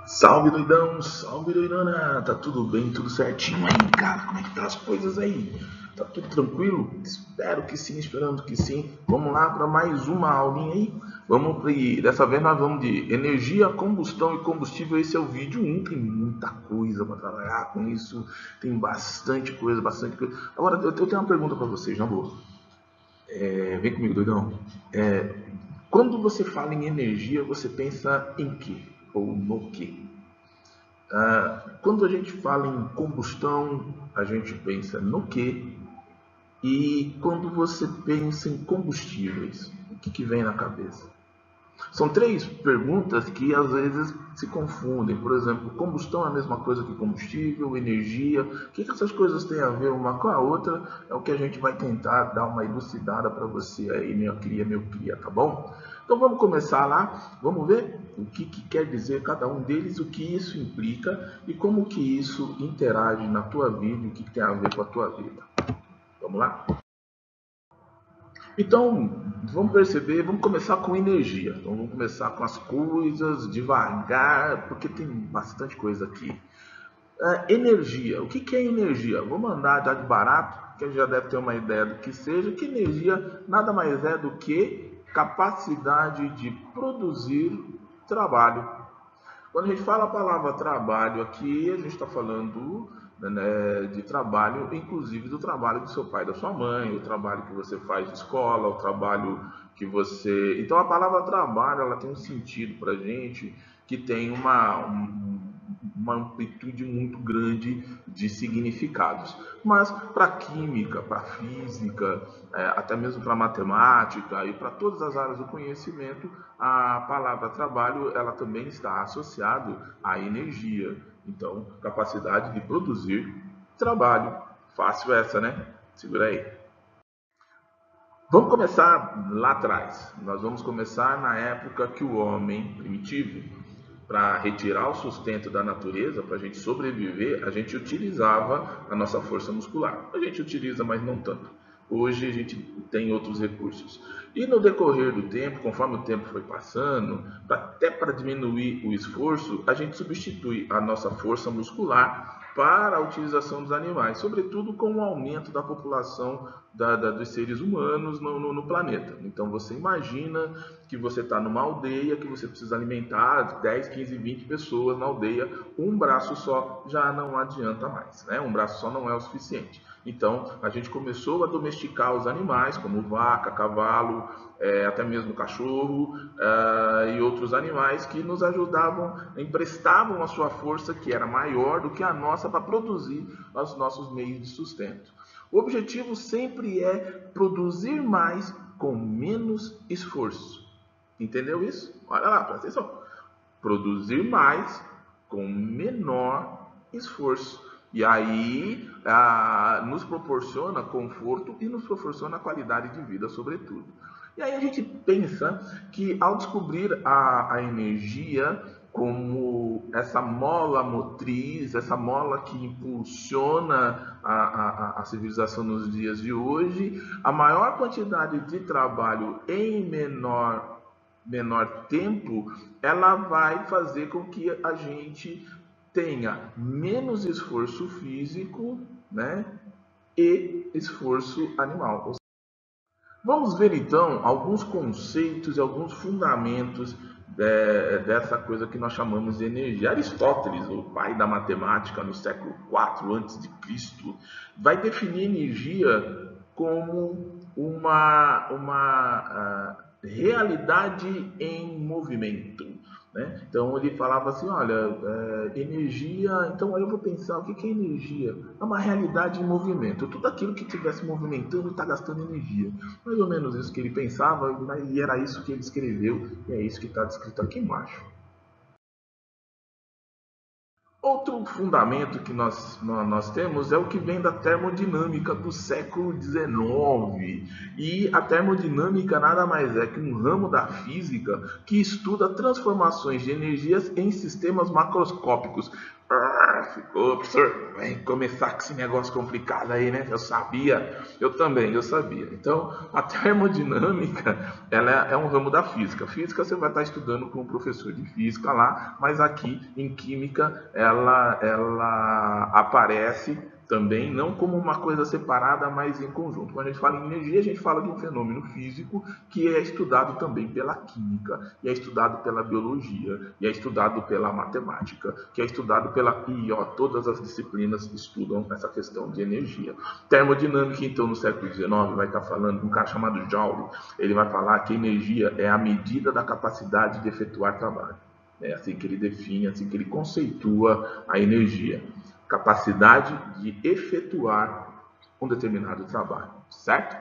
Salve doidão, salve doidona, tá tudo bem, tudo certinho aí, cara? Como é que tá as coisas aí? Tá tudo tranquilo? Espero que sim, esperando que sim. Vamos lá para mais uma aulinha aí. Dessa vez nós vamos de energia, combustão e combustível. Esse é o vídeo 1, tem muita coisa para trabalhar com isso, tem bastante coisa, bastante coisa. Agora eu tenho uma pergunta para vocês, na boa. Vem comigo, doidão. Quando você fala em energia, você pensa em quê? Ou no quê? Quando a gente fala em combustão, a gente pensa no quê? E quando você pensa em combustíveis, o que vem na cabeça? São três perguntas que às vezes se confundem. Por exemplo, combustão é a mesma coisa que combustível, energia. O que essas coisas têm a ver uma com a outra? É o que a gente vai tentar dar uma elucidada para você aí, meu cria, tá bom? Então vamos começar lá, vamos ver o que quer dizer cada um deles, o que isso implica e como que isso interage na tua vida, o que tem a ver com a tua vida. Vamos lá? Então, vamos perceber, vamos começar com energia. Então, vamos começar com as coisas devagar, porque tem bastante coisa aqui. Energia. O que é energia? Vou mandar já de barato, que já deve ter uma ideia do que seja, que energia nada mais é do que capacidade de produzir trabalho. Quando a gente fala a palavra trabalho aqui, a gente está falando, né, de trabalho, inclusive do trabalho do seu pai, da sua mãe, o trabalho que você faz de escola, o trabalho que você... Então a palavra trabalho, ela tem um sentido para a gente que tem uma amplitude muito grande de significados. Mas para química, para física, até mesmo para matemática e para todas as áreas do conhecimento, a palavra trabalho ela também está associada à energia. Então, capacidade de produzir trabalho. Fácil essa, né? Segura aí. Vamos começar lá atrás. Nós vamos começar na época que o homem primitivo, para retirar o sustento da natureza, para a gente sobreviver, a gente utilizava a nossa força muscular. A gente utiliza, mas não tanto. Hoje a gente tem outros recursos. E no decorrer do tempo, conforme o tempo foi passando, até para diminuir o esforço, a gente substitui a nossa força muscular para a utilização dos animais, sobretudo com o aumento da população dos seres humanos no planeta. Então você imagina que você está numa aldeia, que você precisa alimentar 10, 15, 20 pessoas na aldeia, um braço só já não adianta mais, né? Um braço só não é o suficiente. Então a gente começou a domesticar os animais, como vaca, cavalo, até mesmo cachorro e outros animais que nos ajudavam, emprestavam a sua força, que era maior do que a nossa, para produzir os nossos meios de sustento. O objetivo sempre é produzir mais com menos esforço. Entendeu isso? Olha lá, presta atenção. Produzir mais com menor esforço. E aí nos proporciona conforto e nos proporciona qualidade de vida, sobretudo. E aí a gente pensa que ao descobrir a energia como essa mola motriz, essa mola que impulsiona a civilização nos dias de hoje, a maior quantidade de trabalho em menor tempo, ela vai fazer com que a gente tenha menos esforço físico, né, e esforço animal. Vamos ver então alguns conceitos e alguns fundamentos dessa coisa que nós chamamos de energia. Aristóteles, o pai da matemática no século IV a.C., vai definir energia como uma realidade em movimento. Né? Então ele falava assim, olha, energia, então aí eu vou pensar, o que é energia? É uma realidade em movimento, tudo aquilo que estivesse movimentando está gastando energia. Mais ou menos isso que ele pensava, e era isso que ele escreveu, e é isso que está descrito aqui embaixo. Outro fundamento que nós temos é o que vem da termodinâmica do século XIX. E a termodinâmica nada mais é que um ramo da física que estuda transformações de energias em sistemas macroscópicos. Ficou, professor, vem começar com esse negócio complicado aí, né? Eu sabia, eu também, eu sabia. Então, a termodinâmica, ela é um ramo da física. Física você vai estar estudando com um professor de física lá, mas aqui em química ela aparece também, não como uma coisa separada, mas em conjunto. Quando a gente fala em energia, a gente fala de um fenômeno físico que é estudado também pela química, e é estudado pela biologia, e é estudado pela matemática, que é estudado pela ó, todas as disciplinas estudam essa questão de energia. Termodinâmica, então, no século XIX, vai estar falando de um cara chamado Joule. Ele vai falar que energia é a medida da capacidade de efetuar trabalho. É assim que ele define, assim que ele conceitua a energia. Capacidade de efetuar um determinado trabalho, certo?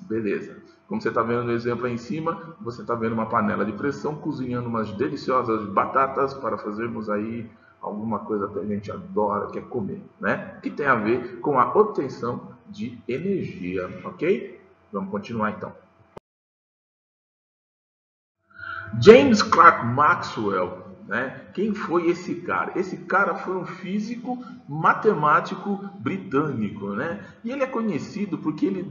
Beleza. Como você está vendo no exemplo aí em cima, você está vendo uma panela de pressão cozinhando umas deliciosas batatas para fazermos aí alguma coisa que a gente adora, que é comer, né? Que tem a ver com a obtenção de energia, ok? Vamos continuar então. James Clerk Maxwell, né? Quem foi esse cara? Esse cara foi um físico matemático britânico, né? E ele é conhecido porque ele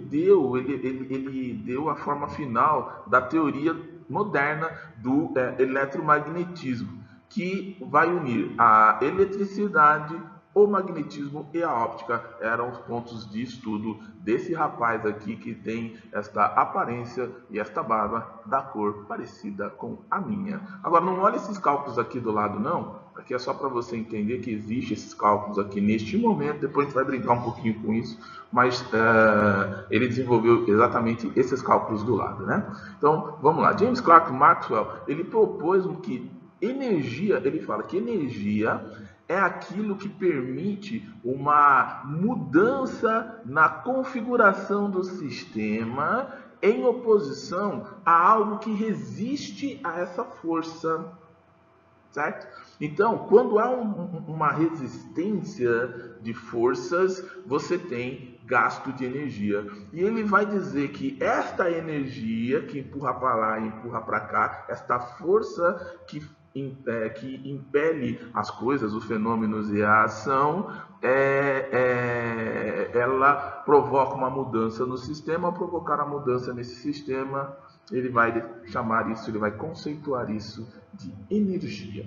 deu a forma final da teoria moderna do eletromagnetismo, que vai unir a eletricidade, o magnetismo e a óptica. Eram os pontos de estudo desse rapaz aqui que tem esta aparência e esta barba da cor parecida com a minha. Agora, não olha esses cálculos aqui do lado, não. Aqui é só para você entender que existem esses cálculos aqui neste momento. Depois a gente vai brincar um pouquinho com isso. Mas ele desenvolveu exatamente esses cálculos do lado, né? Então, vamos lá. James Clerk Maxwell, ele propôs que energia, ele fala que energia é aquilo que permite uma mudança na configuração do sistema em oposição a algo que resiste a essa força, certo? Então, quando há uma resistência de forças, você tem gasto de energia. E ele vai dizer que esta energia que empurra para lá e empurra para cá, esta força que impele as coisas, os fenômenos e a ação, ela provoca uma mudança no sistema. Ao provocar a mudança nesse sistema, ele vai chamar isso, ele vai conceituar isso de energia.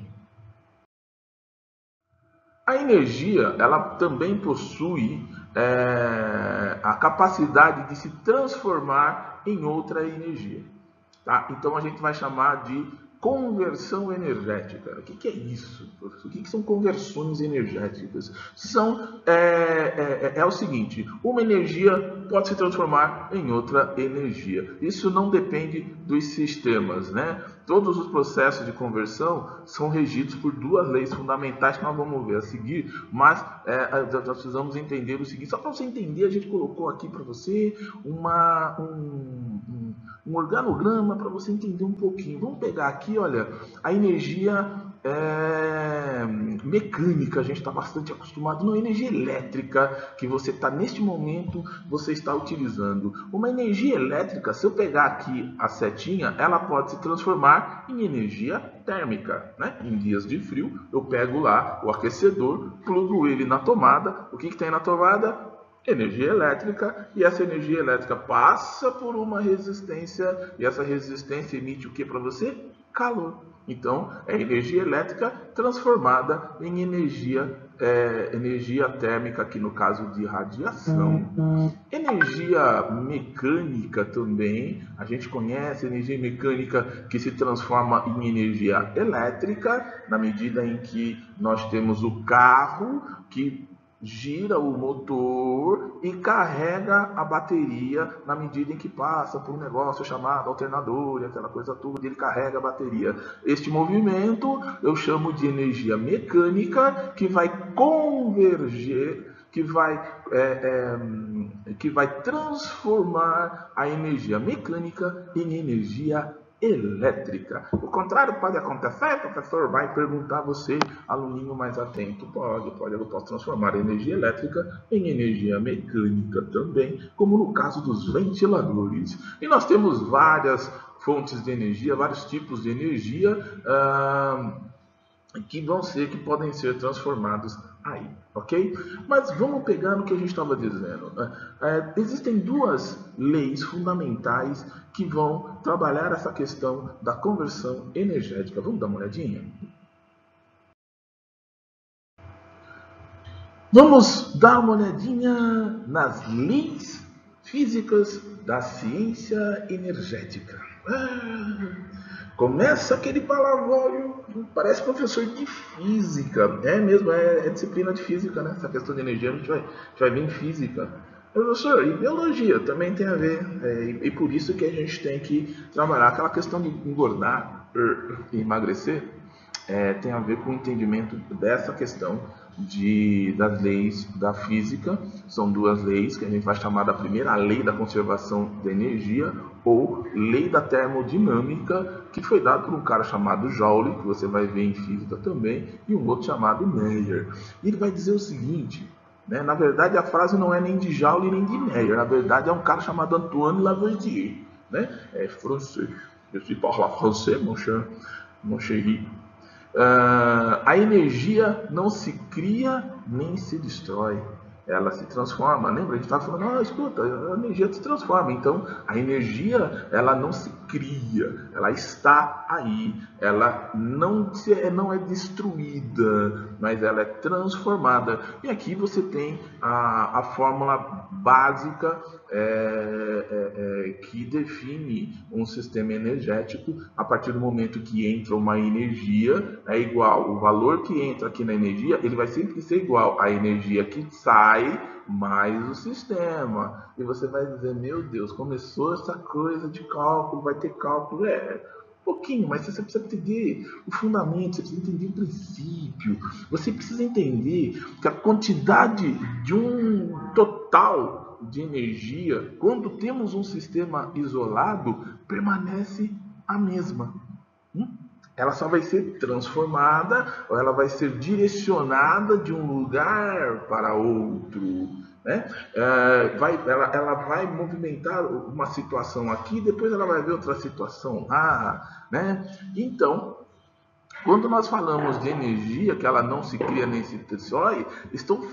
A energia, ela também possui a capacidade de se transformar em outra energia. Tá? Então a gente vai chamar de conversão energética. O que é isso, professor? O que são conversões energéticas? É o seguinte, uma energia pode se transformar em outra energia. Isso não depende dos sistemas, né? Todos os processos de conversão são regidos por duas leis fundamentais que nós vamos ver a seguir, mas nós precisamos entender o seguinte. Só para você entender, a gente colocou aqui para você um organograma para você entender um pouquinho. Vamos pegar aqui, olha, a energia mecânica, a gente está bastante acostumado, não é energia elétrica que você está neste momento, você está utilizando. Uma energia elétrica, se eu pegar aqui a setinha, ela pode se transformar em energia térmica, né? Em dias de frio, eu pego lá o aquecedor, plugo ele na tomada, o que tem na tomada? Energia elétrica, e essa energia elétrica passa por uma resistência, e essa resistência emite o que para você? Calor. Então, é energia elétrica transformada em energia térmica, aqui no caso de radiação. Energia mecânica também, a gente conhece energia mecânica que se transforma em energia elétrica, na medida em que nós temos o carro que gira o motor e carrega a bateria na medida em que passa por um negócio chamado alternador e aquela coisa toda, ele carrega a bateria. Este movimento eu chamo de energia mecânica, que vai converger, que vai transformar a energia mecânica em energia elétrica. O contrário pode acontecer, professor? Vai perguntar você, aluninho mais atento. Pode, eu posso transformar a energia elétrica em energia mecânica também, como no caso dos ventiladores. E nós temos várias fontes de energia, vários tipos de energia. que podem ser transformados aí, ok? Mas vamos pegar no que a gente estava dizendo. Existem duas leis fundamentais que vão trabalhar essa questão da conversão energética. Vamos dar uma olhadinha? Vamos dar uma olhadinha nas leis físicas da ciência energética. Começa aquele palavrão, parece professor de física. É mesmo, é disciplina de física, né? Essa questão de energia a gente vai ver em física. Professor, e biologia também tem a ver. E por isso que a gente tem que trabalhar aquela questão de engordar e emagrecer. Tem a ver com o entendimento dessa questão das leis da física. São duas leis que a gente vai chamar da primeira, a lei da conservação da energia, ou lei da termodinâmica, que foi dado por um cara chamado Joule, que você vai ver em física também, e um outro chamado Meyer. E ele vai dizer o seguinte, né? Na verdade a frase não é nem de Joule nem de Meyer, na verdade é um cara chamado Antoine Lavoisier, né? É francês, je suis parle français, mon chéri. A energia não se cria nem se destrói, ela se transforma. Lembra? A gente estava falando, escuta, a energia se transforma. Então, a energia, ela não se cria, ela está aí. Ela não é destruída, mas ela é transformada. E aqui você tem a fórmula básica que define um sistema energético. A partir do momento que entra uma energia, é igual o valor que entra aqui na energia, ele vai sempre ser igual à energia que sai mais o sistema. E você vai dizer, meu Deus, começou essa coisa de cálculo, vai ter cálculo. Pouquinho, mas você precisa entender o fundamento, você precisa entender o princípio, você precisa entender que a quantidade de um total de energia, quando temos um sistema isolado, permanece a mesma. Ela só vai ser transformada, ou ela vai ser direcionada de um lugar para outro, né? Ela vai movimentar uma situação aqui, depois ela vai ver outra situação lá, né? Então, quando nós falamos de energia, que ela não se cria nem se destrói, estamos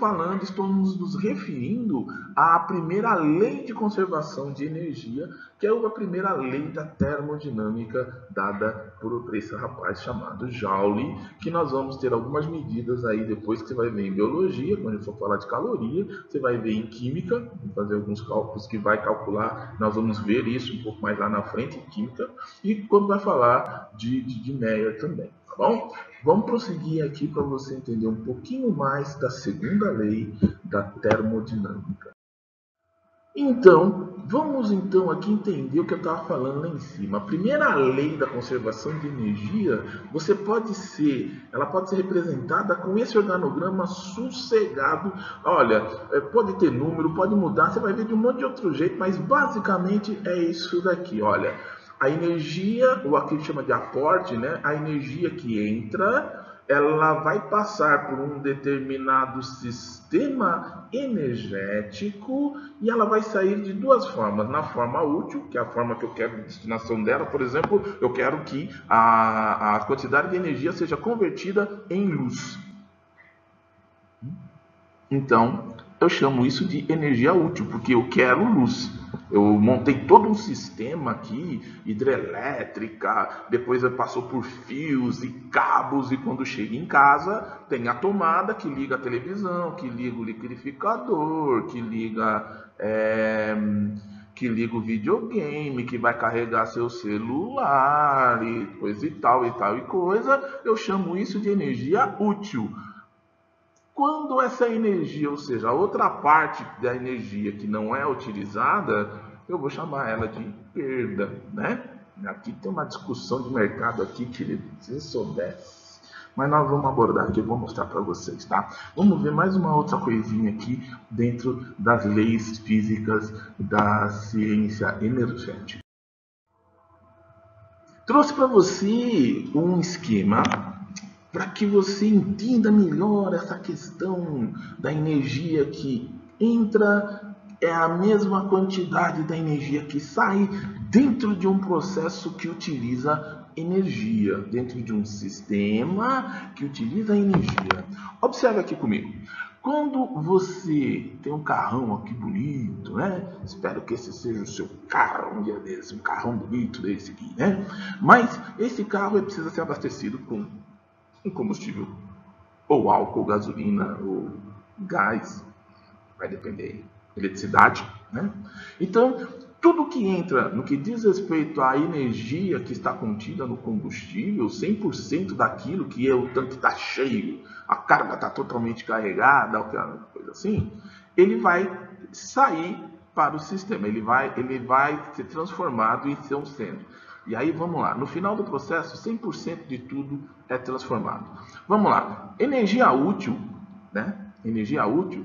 nos referindo à primeira lei de conservação de energia, que é a primeira lei da termodinâmica dada por esse rapaz chamado Joule, que nós vamos ter algumas medidas aí depois que você vai ver em biologia, quando a gente for falar de caloria, você vai ver em química, fazer alguns cálculos que vai calcular, nós vamos ver isso um pouco mais lá na frente em química, e quando vai falar de Meyer também. Tá bom? Vamos prosseguir aqui para você entender um pouquinho mais da segunda lei da termodinâmica. Então, vamos aqui entender o que eu estava falando lá em cima. A primeira lei da conservação de energia, ela pode ser representada com esse organograma sossegado. Olha, pode ter número, pode mudar, você vai ver de um monte de outro jeito, mas basicamente é isso daqui, olha. A energia, ou aqui chama de aporte, né? A energia que entra, ela vai passar por um determinado sistema energético e ela vai sair de duas formas. Na forma útil, que é a forma que eu quero de destinação dela, por exemplo, eu quero que a quantidade de energia seja convertida em luz. Então, eu chamo isso de energia útil, porque eu quero luz. Eu montei todo um sistema aqui, hidrelétrica, depois passou por fios e cabos, e quando chega em casa, tem a tomada que liga a televisão, que liga o liquidificador, que liga o videogame, que vai carregar seu celular, e coisa e tal, e coisa. Eu chamo isso de energia útil. Quando essa energia, ou seja, a outra parte da energia que não é utilizada, eu vou chamar ela de perda, né? Aqui tem uma discussão de mercado aqui, querido, se soubesse. Mas nós vamos abordar aqui, eu vou mostrar para vocês, tá? Vamos ver mais uma outra coisinha aqui dentro das leis físicas da ciência energética. Trouxe para você um esquema para que você entenda melhor essa questão da energia que entra, é a mesma quantidade da energia que sai dentro de um processo que utiliza energia, dentro de um sistema que utiliza energia. Observe aqui comigo. Quando você tem um carrão aqui bonito, né? Espero que esse seja o seu carro um dia desse, um carrão bonito desse aqui, né? Mas esse carro ele precisa ser abastecido com um combustível, ou álcool, gasolina, ou gás, vai depender, eletricidade, né? Então, tudo que entra no que diz respeito à energia que está contida no combustível, 100% daquilo que é o tanque está cheio, a carga está totalmente carregada, alguma coisa assim, ele vai sair para o sistema, ele vai ser transformado em seu centro. E aí vamos lá, no final do processo, 100% de tudo é transformado. Vamos lá, energia útil, né? Energia útil,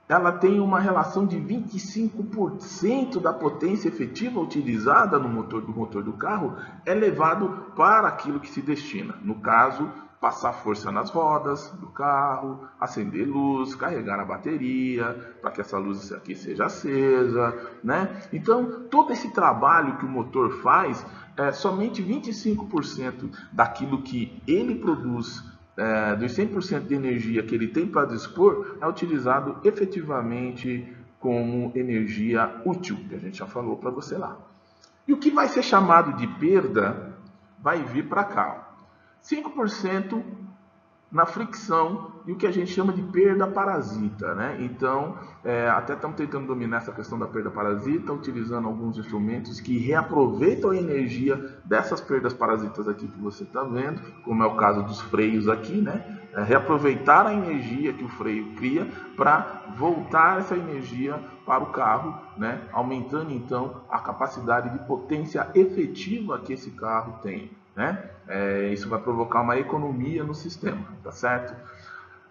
ela tem uma relação de 25% da potência efetiva utilizada no motor do carro é levado para aquilo que se destina. No caso, passar força nas rodas do carro, acender luz, carregar a bateria, para que essa luz aqui seja acesa, né? Então, todo esse trabalho que o motor faz, somente 25% daquilo que ele produz, dos 100% de energia que ele tem para dispor, é utilizado efetivamente como energia útil, que a gente já falou para você lá. E o que vai ser chamado de perda vai vir para cá. 5% na fricção e o que a gente chama de perda parasita, né? Então, até estamos tentando dominar essa questão da perda parasita, utilizando alguns instrumentos que reaproveitam a energia dessas perdas parasitas aqui que você está vendo, como é o caso dos freios aqui, né? Reaproveitar a energia que o freio cria para voltar essa energia para o carro, né? Aumentando então a capacidade de potência efetiva que esse carro tem, né? Isso vai provocar uma economia no sistema, tá certo?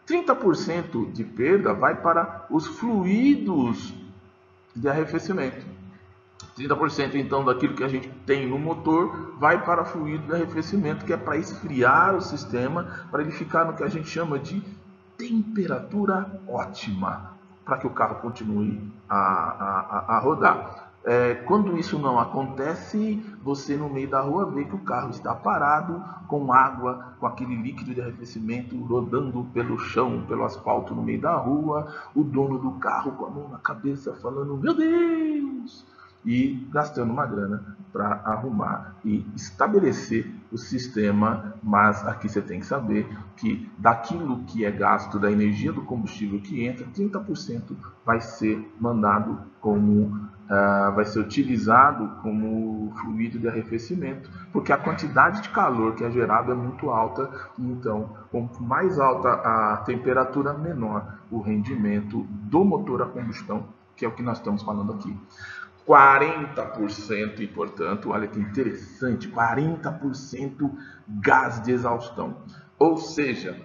30% de perda vai para os fluidos de arrefecimento. 30% então daquilo que a gente tem no motor vai para fluido de arrefecimento, que é para esfriar o sistema, para ele ficar no que a gente chama de temperatura ótima, para que o carro continue a rodar. Quando isso não acontece, você no meio da rua vê que o carro está parado, com água, com aquele líquido de arrefecimento rodando pelo chão, pelo asfalto no meio da rua, o dono do carro com a mão na cabeça falando, meu Deus! E gastando uma grana para arrumar e estabelecer o sistema, mas aqui você tem que saber que daquilo que é gasto, da energia do combustível que entra, 30% vai ser mandado como vai ser utilizado como fluido de arrefecimento, porque a quantidade de calor que é gerado é muito alta, então quanto mais alta a temperatura, menor o rendimento do motor a combustão, que é o que nós estamos falando aqui. 40%, e portanto, olha que interessante, 40% gás de exaustão. Ou seja,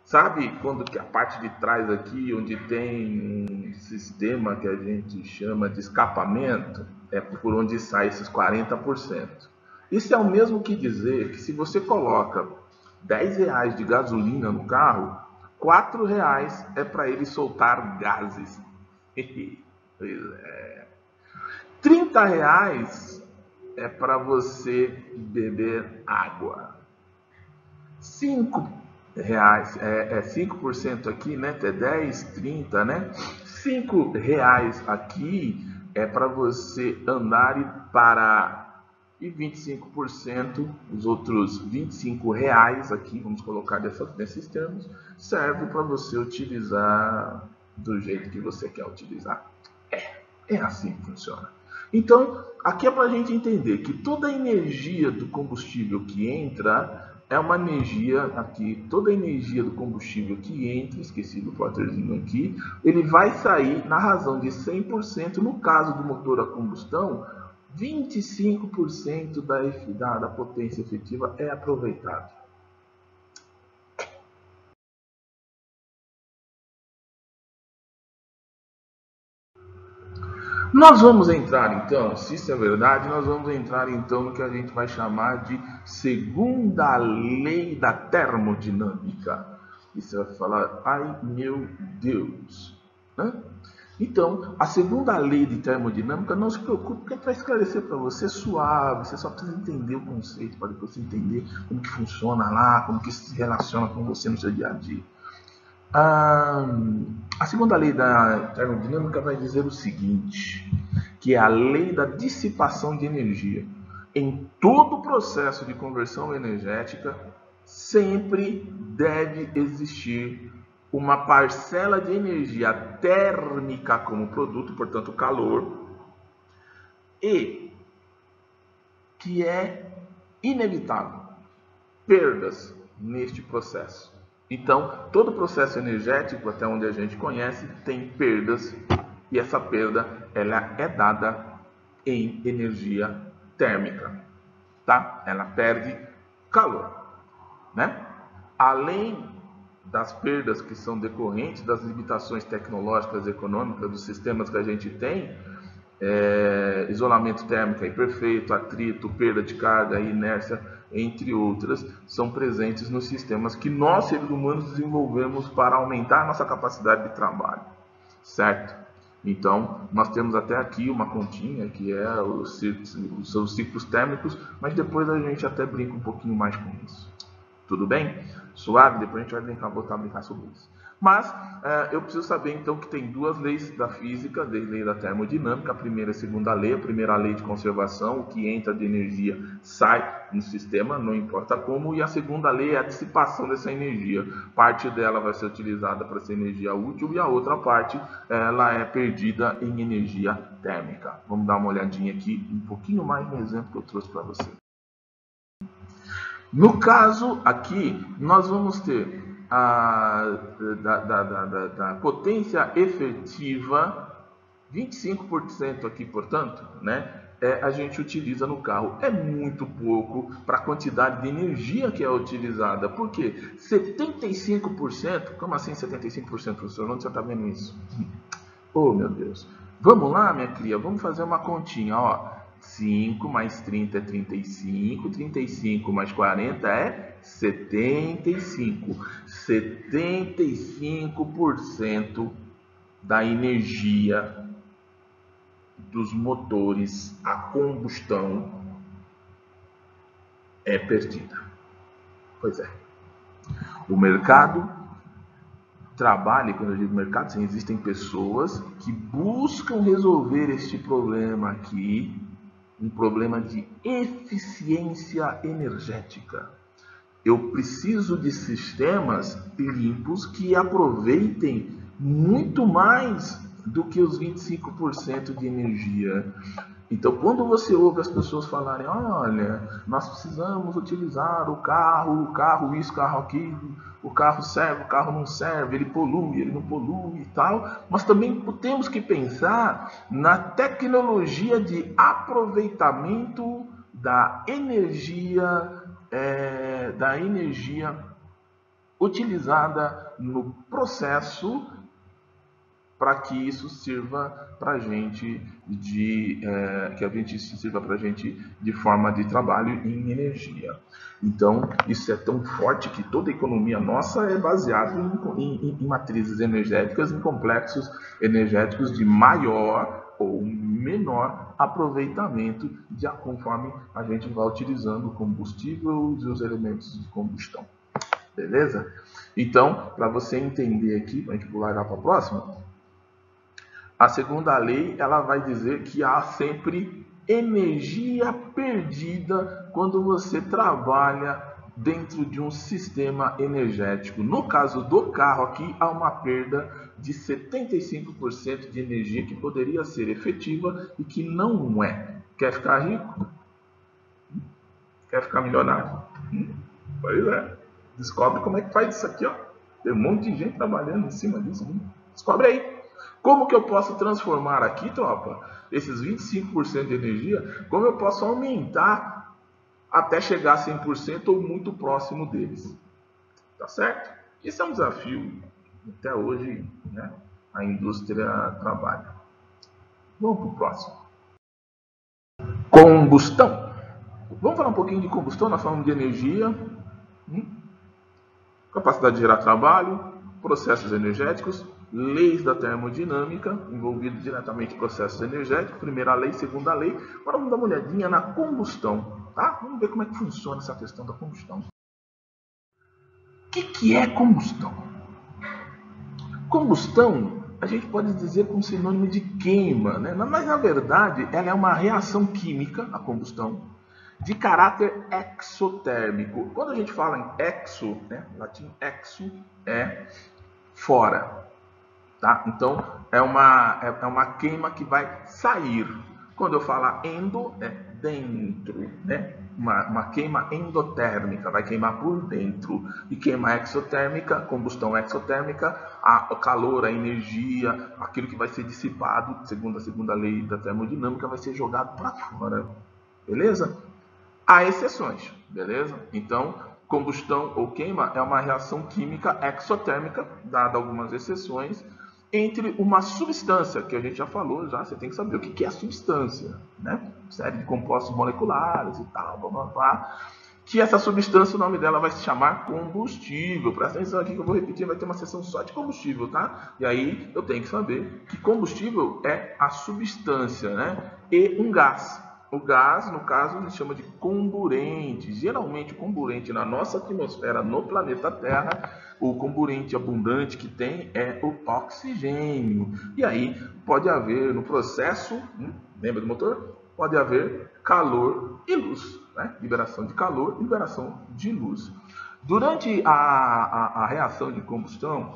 sabe quando que a parte de trás aqui, onde tem um sistema que a gente chama de escapamento, é por onde sai esses 40%. Isso é o mesmo que dizer que se você coloca R$10 de gasolina no carro, R$4 é para ele soltar gases. Pois é. R$30 é para você beber água. R$5, 5% aqui, né? Até 10, 30, né? R$5 aqui é para você andar e parar. E 25%, os outros R$25 aqui, vamos colocar nesses termos, serve para você utilizar do jeito que você quer utilizar. É assim que funciona. Então, aqui é para a gente entender que toda a energia do combustível que entra é uma energia aqui, toda a energia do combustível que entra, esqueci do plotterzinho aqui, ele vai sair na razão de 100%, no caso do motor a combustão, 25% da potência efetiva é aproveitado. Nós vamos entrar então, se isso é verdade, nós vamos entrar então no que a gente vai chamar de segunda lei da termodinâmica. E você vai falar, ai meu Deus, né? Então, a segunda lei de termodinâmica, não se preocupe, porque para esclarecer para você suave, você só precisa entender o conceito, para depois você entender como que funciona lá, como que se relaciona com você no seu dia a dia. A segunda lei da termodinâmica vai dizer o seguinte, que é a lei da dissipação de energia. Em todo processo de conversão energética, sempre deve existir uma parcela de energia térmica como produto, portanto calor, e que é inevitável perdas neste processo. Então, todo processo energético, até onde a gente conhece, tem perdas, e essa perda ela é dada em energia térmica, tá? Ela perde calor, né? Além das perdas que são decorrentes das limitações tecnológicas e econômicas dos sistemas que a gente tem, isolamento térmico imperfeito, atrito, perda de carga, inércia, entre outras, são presentes nos sistemas que nós, seres humanos, desenvolvemos para aumentar a nossa capacidade de trabalho, certo? Então, nós temos até aqui uma continha, que é os ciclos térmicos, mas depois a gente até brinca um pouquinho mais com isso. Tudo bem? Suave? Depois a gente vai voltar a brincar sobre isso. Mas eu preciso saber então que tem duas leis da física, a lei da termodinâmica, a primeira e a segunda lei. A primeira lei de conservação, o que entra de energia sai no sistema, não importa como, e a segunda lei é a dissipação dessa energia. Parte dela vai ser utilizada para ser energia útil e a outra parte ela é perdida em energia térmica. Vamos dar uma olhadinha aqui um pouquinho mais no exemplo que eu trouxe para você. No caso aqui, nós vamos ter da potência efetiva, 25% aqui, portanto, né, a gente utiliza no carro. É muito pouco para a quantidade de energia que é utilizada. Por quê? 75%? Como assim 75%, professor? Onde você está vendo isso? Oh, meu Deus. Vamos lá, minha cria, vamos fazer uma continha, ó. 5 mais 30 é 35, 35 mais 40 é 75. 75% da energia dos motores a combustão é perdida. Pois é. O mercado trabalha, quando eu digo mercado, sim, existem pessoas que buscam resolver este problema aqui, um problema de eficiência energética. Eu preciso de sistemas limpos que aproveitem muito mais do que os 25% de energia. Então, quando você ouve as pessoas falarem, olha, nós precisamos utilizar o carro isso, carro aquilo, o carro serve, o carro não serve, ele polui, ele não polui e tal, mas também temos que pensar na tecnologia de aproveitamento da energia utilizada no processo, para que isso sirva para a gente de forma de trabalho em energia. Então, isso é tão forte que toda a economia nossa é baseada em matrizes energéticas, em complexos energéticos de maior ou menor aproveitamento, conforme a gente vai utilizando o combustível e os elementos de combustão. Beleza? Então, para você entender aqui, para a gente pular já para a próxima, a segunda lei ela vai dizer que há sempre energia perdida quando você trabalha dentro de um sistema energético. No caso do carro aqui, há uma perda de 75% de energia que poderia ser efetiva e que não é. Quer ficar rico? Quer ficar milionário? Pois é. Descobre como é que faz isso aqui, ó. Tem um monte de gente trabalhando em cima disso. Descobre aí. Como que eu posso transformar aqui, tropa, esses 25% de energia, como eu posso aumentar até chegar a 100% ou muito próximo deles? Tá certo? Esse é um desafio. Até hoje, né, a indústria trabalha. Vamos para o próximo. Combustão. Vamos falar um pouquinho de combustão, nós falamos de energia, capacidade de gerar trabalho, processos energéticos. leis da termodinâmica, envolvido diretamente em processos energéticos, primeira lei, segunda lei. Agora vamos dar uma olhadinha na combustão, tá? Vamos ver como é que funciona essa questão da combustão. O que é combustão? Combustão, a gente pode dizer como sinônimo de queima, né? Mas na verdade ela é uma reação química, a combustão, de caráter exotérmico. Quando a gente fala em exo, né? Latim exo é fora, tá? Então é uma queima que vai sair. Quando eu falar endo, é dentro, né? Uma queima endotérmica, vai queimar por dentro. E queima exotérmica, combustão exotérmica, o calor, a energia, aquilo que vai ser dissipado, segundo a segunda lei da termodinâmica, vai ser jogado para fora. Beleza? Há exceções, beleza? Então, combustão ou queima é uma reação química exotérmica, dada algumas exceções, entre uma substância, que a gente já falou, você tem que saber o que é a substância, né? Série de compostos moleculares e tal, blá, blá, blá, que essa substância, o nome dela vai se chamar combustível. Presta atenção aqui que eu vou repetir, vai ter uma seção só de combustível, tá? E aí eu tenho que saber que combustível é a substância, né? E um gás. O gás, no caso, a gente chama de comburente. Geralmente, o comburente na nossa atmosfera, no planeta Terra, o comburente abundante que tem é o oxigênio. E aí pode haver no processo, lembra do motor? Pode haver calor e luz, né? Liberação de calor e liberação de luz. Durante a reação de combustão,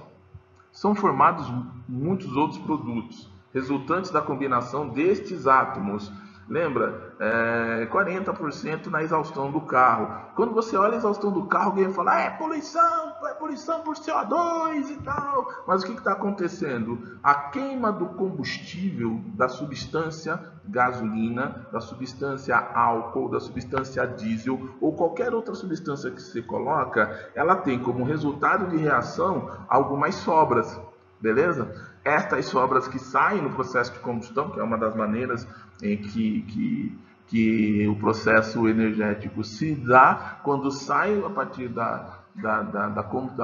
são formados muitos outros produtos, resultantes da combinação destes átomos. Lembra? 40% na exaustão do carro. Quando você olha a exaustão do carro, alguém fala, é poluição por CO2 e tal. Mas o que está acontecendo? A queima do combustível, da substância gasolina, da substância álcool, da substância diesel ou qualquer outra substância que você coloca, ela tem como resultado de reação algumas sobras. Beleza? Estas sobras que saem no processo de combustão, que é uma das maneiras em que o processo energético se dá, quando sai a partir da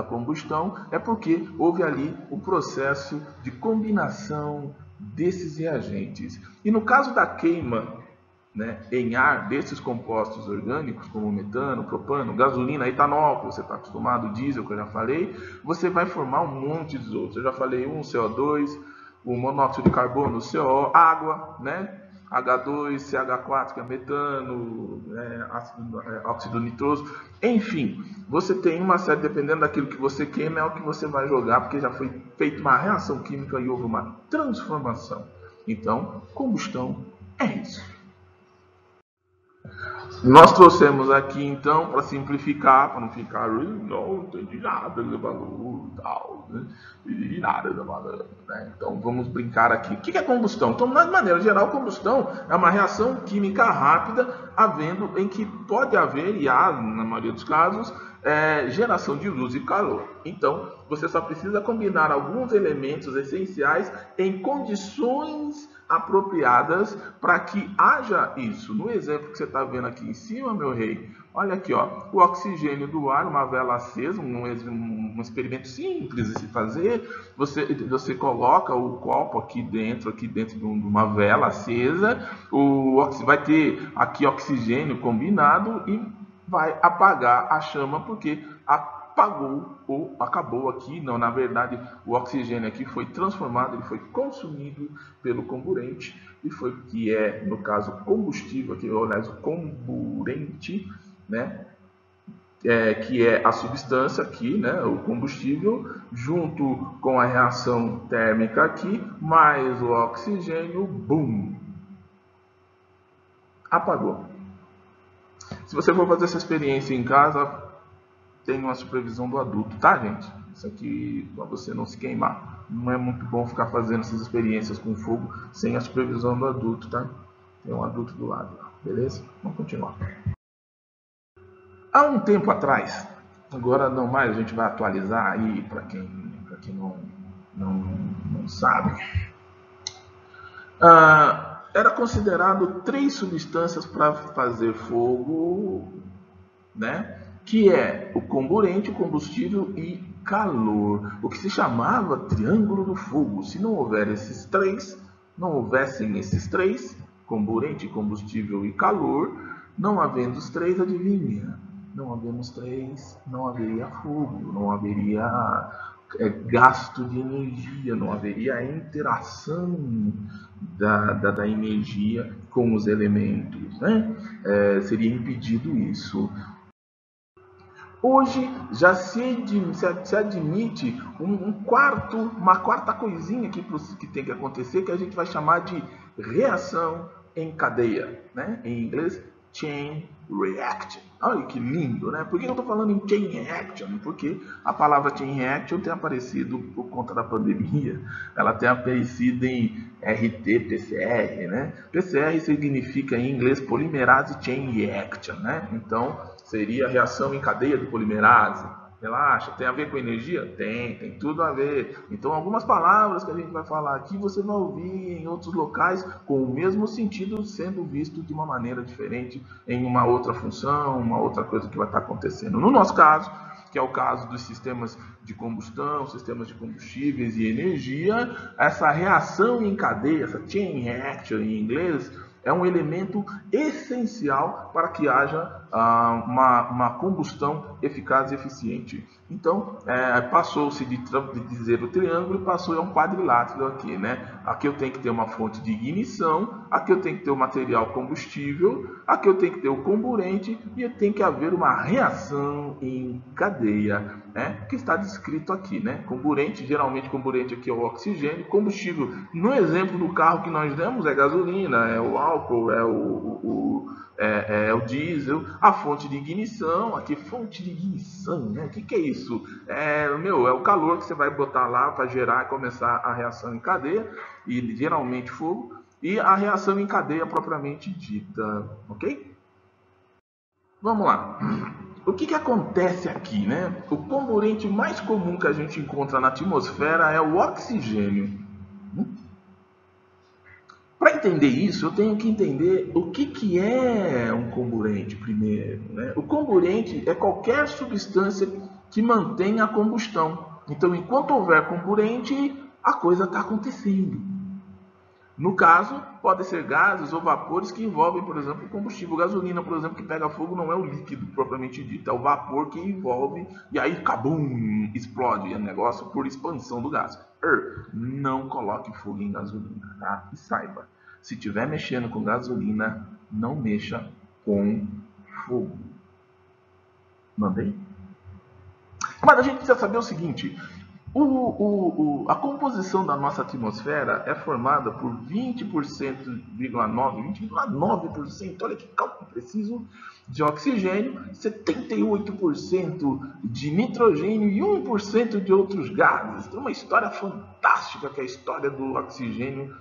combustão, é porque houve ali o processo de combinação desses reagentes. E no caso da queima, né, em ar desses compostos orgânicos, como metano, propano, gasolina, etanol, que você está acostumado, diesel, que eu já falei, você vai formar um monte de outros. Eu já falei CO2, o monóxido de carbono, CO, água, né? H2, CH4, que é metano, óxido nitroso, enfim, você tem uma série, dependendo daquilo que você queima, é o que você vai jogar, porque já foi feita uma reação química e houve uma transformação. Então, combustão é isso. Nós trouxemos aqui, então, para simplificar, para não ficar, não entendi nada do valor e tal, né? Não entendi nada do valor, né? Então, vamos brincar aqui. O que é combustão? Então, de maneira geral, combustão é uma reação química rápida, em que pode haver, e há, na maioria dos casos, geração de luz e calor. Então, você só precisa combinar alguns elementos essenciais em condições apropriadas para que haja isso. No exemplo que você está vendo aqui em cima, meu rei, olha aqui, ó, o oxigênio do ar, uma vela acesa, um experimento simples de se fazer. Você coloca o copo aqui dentro de uma vela acesa, vai ter aqui oxigênio combinado e vai apagar a chama porque apagou ou acabou aqui. Não, na verdade, o oxigênio aqui foi transformado, ele foi consumido pelo comburente e foi que é, no caso, combustível aqui, aliás, o comburente, né? Que é a substância aqui, né? O combustível, junto com a reação térmica aqui, mais o oxigênio, bum! Apagou. Se você for fazer essa experiência em casa, tem uma supervisão do adulto, tá, gente? Isso aqui para você não se queimar. Não é muito bom ficar fazendo essas experiências com fogo sem a supervisão do adulto, tá? Tem um adulto do lado, beleza? Vamos continuar. Há um tempo atrás, agora não mais, a gente vai atualizar aí para quem não sabe. Era considerado 3 substâncias para fazer fogo, né? Que é o comburente, o combustível e calor, o que se chamava triângulo do fogo. Se não houver esses três, não houvessem esses três, comburente, combustível e calor, não havendo os três, adivinha? Não havendo os três, não haveria fogo, não haveria gasto de energia, não haveria interação da energia com os elementos, né? Seria impedido isso. Hoje já se admite uma quarta coisinha que tem que acontecer, que a gente vai chamar de reação em cadeia, né? Em inglês, chain reaction. Olha que lindo, né? Por que eu estou falando em chain reaction? Porque a palavra chain reaction tem aparecido por conta da pandemia. Ela tem aparecido em RT, PCR, né? PCR significa em inglês polimerase chain reaction, né? Então seria reação em cadeia de polimerase. Relaxa, tem a ver com energia? Tem tudo a ver. Então, algumas palavras que a gente vai falar aqui, você vai ouvir em outros locais com o mesmo sentido, sendo visto de uma maneira diferente, em uma outra função, uma outra coisa que vai estar acontecendo. No nosso caso, que é o caso dos sistemas de combustão, sistemas de combustíveis e energia, essa reação em cadeia, essa chain reaction em inglês, é um elemento essencial para que haja uma combustão eficaz e eficiente. Então, passou-se de dizer o triângulo e passou a um quadrilátero aqui, né? Aqui eu tenho que ter uma fonte de ignição, aqui eu tenho que ter o material combustível, aqui eu tenho que ter o comburente e tem que haver uma reação em cadeia, né? Que está descrito aqui, né? Comburente, geralmente comburente aqui é o oxigênio, combustível, no exemplo do carro que nós demos, é gasolina, é o álcool, é o diesel, a fonte de ignição, aqui fonte de ignição, né? O que é isso? É o calor que você vai botar lá para gerar e começar a reação em cadeia, e geralmente fogo, e a reação em cadeia propriamente dita, ok? Vamos lá. O que acontece aqui, né? O comburente mais comum que a gente encontra na atmosfera é o oxigênio. Para entender isso, eu tenho que entender o que é um comburente primeiro, né? O comburente é qualquer substância que mantenha a combustão. Então, enquanto houver comburente, a coisa está acontecendo. No caso, podem ser gases ou vapores que envolvem, por exemplo, o combustível. Gasolina, por exemplo, que pega fogo, não é o líquido propriamente dito, é o vapor que envolve e aí, cabum, explode o negócio por expansão do gás. Não coloque fogo em gasolina, tá? E saiba, se estiver mexendo com gasolina, não mexa com fogo. Mandei? Mas a gente precisa saber o seguinte: a composição da nossa atmosfera é formada por 20,9%, olha que cálculo preciso, de oxigênio, 78% de nitrogênio e 1% de outros gases. Tem uma história fantástica que é a história do oxigênio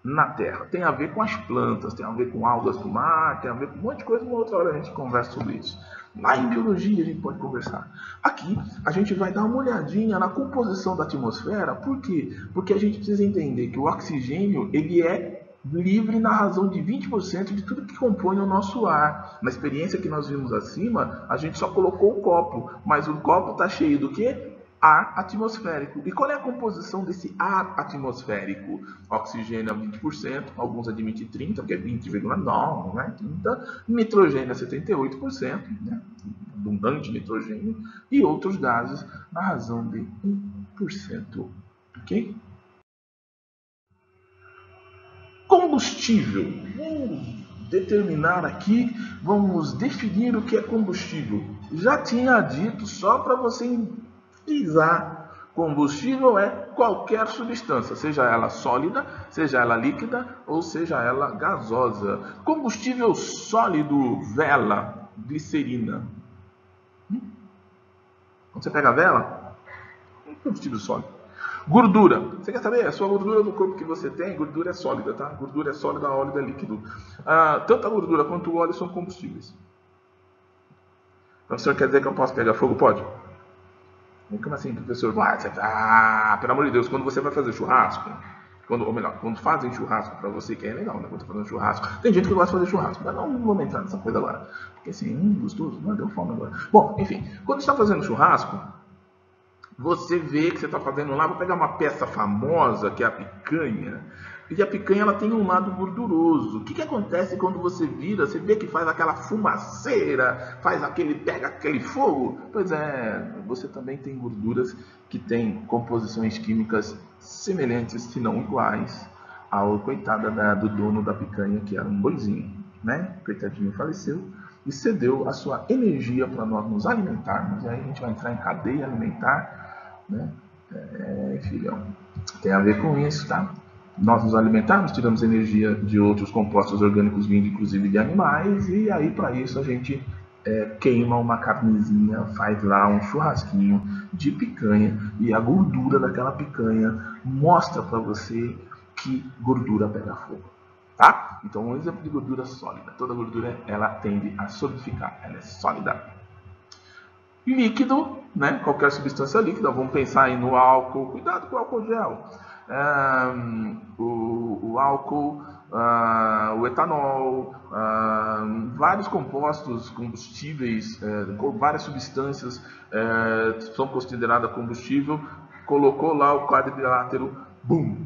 na Terra. Tem a ver com as plantas, tem a ver com algas do mar, tem a ver com um monte de coisa. Uma outra hora a gente conversa sobre isso. Lá em biologia a gente pode conversar. Aqui a gente vai dar uma olhadinha na composição da atmosfera. Por quê? Porque a gente precisa entender que o oxigênio ele é livre na razão de 20% de tudo que compõe o nosso ar. Na experiência que nós vimos acima, a gente só colocou o copo, mas o copo está cheio do quê? Ar atmosférico. E qual é a composição desse ar atmosférico? Oxigênio é 20%, alguns admitem 30%, porque é 20,9%, né? 30%. Nitrogênio é 78%, né? Abundante nitrogênio. E outros gases na razão de 1%. Ok? Combustível. Vamos determinar aqui, vamos definir o que é combustível. Já tinha dito, só para você frisar, combustível é qualquer substância, seja ela sólida, seja ela líquida ou seja ela gasosa. Combustível sólido, vela, glicerina. Quando você pega a vela, combustível sólido. Gordura. Você quer saber? A sua gordura do corpo que você tem, gordura é sólida, tá? Gordura é sólida, óleo é líquido. Tanto a gordura quanto o óleo são combustíveis. Então, o senhor quer dizer que eu posso pegar fogo? Pode. Como assim, professor? Pelo amor de Deus, quando você vai fazer churrasco, quando fazem churrasco para você, que é legal, né? Quando tá fazendo churrasco, tem gente que gosta de fazer churrasco, mas não vamos entrar nessa coisa agora. Porque assim, gostoso, não deu fome agora. Bom, enfim, quando está fazendo churrasco, você vê que você está fazendo lá, vou pegar uma peça famosa, que é a picanha, e a picanha ela tem um lado gorduroso. O que acontece quando você vira, você vê que faz aquela fumaceira, pega aquele fogo? Pois é, você também tem gorduras que têm composições químicas semelhantes, se não iguais, ao coitada do dono da picanha, que era um boizinho, né? Coitadinho faleceu e cedeu a sua energia para nós nos alimentarmos. E aí a gente vai entrar em cadeia alimentar, né? Filhão, tem a ver com isso, tá? Nós nos alimentarmos, tiramos energia de outros compostos orgânicos vindo inclusive de animais, e aí para isso a gente queima uma carnezinha, faz lá um churrasquinho de picanha, e a gordura daquela picanha mostra para você que gordura pega fogo, tá? Então um exemplo de gordura sólida, toda gordura ela tende a solidificar, ela é sólida. Líquido, né? Qualquer substância líquida, vamos pensar aí no álcool, cuidado com o álcool gel. O álcool, o etanol, vários compostos, combustíveis, várias substâncias são consideradas combustível, colocou lá o quadrilátero, bum,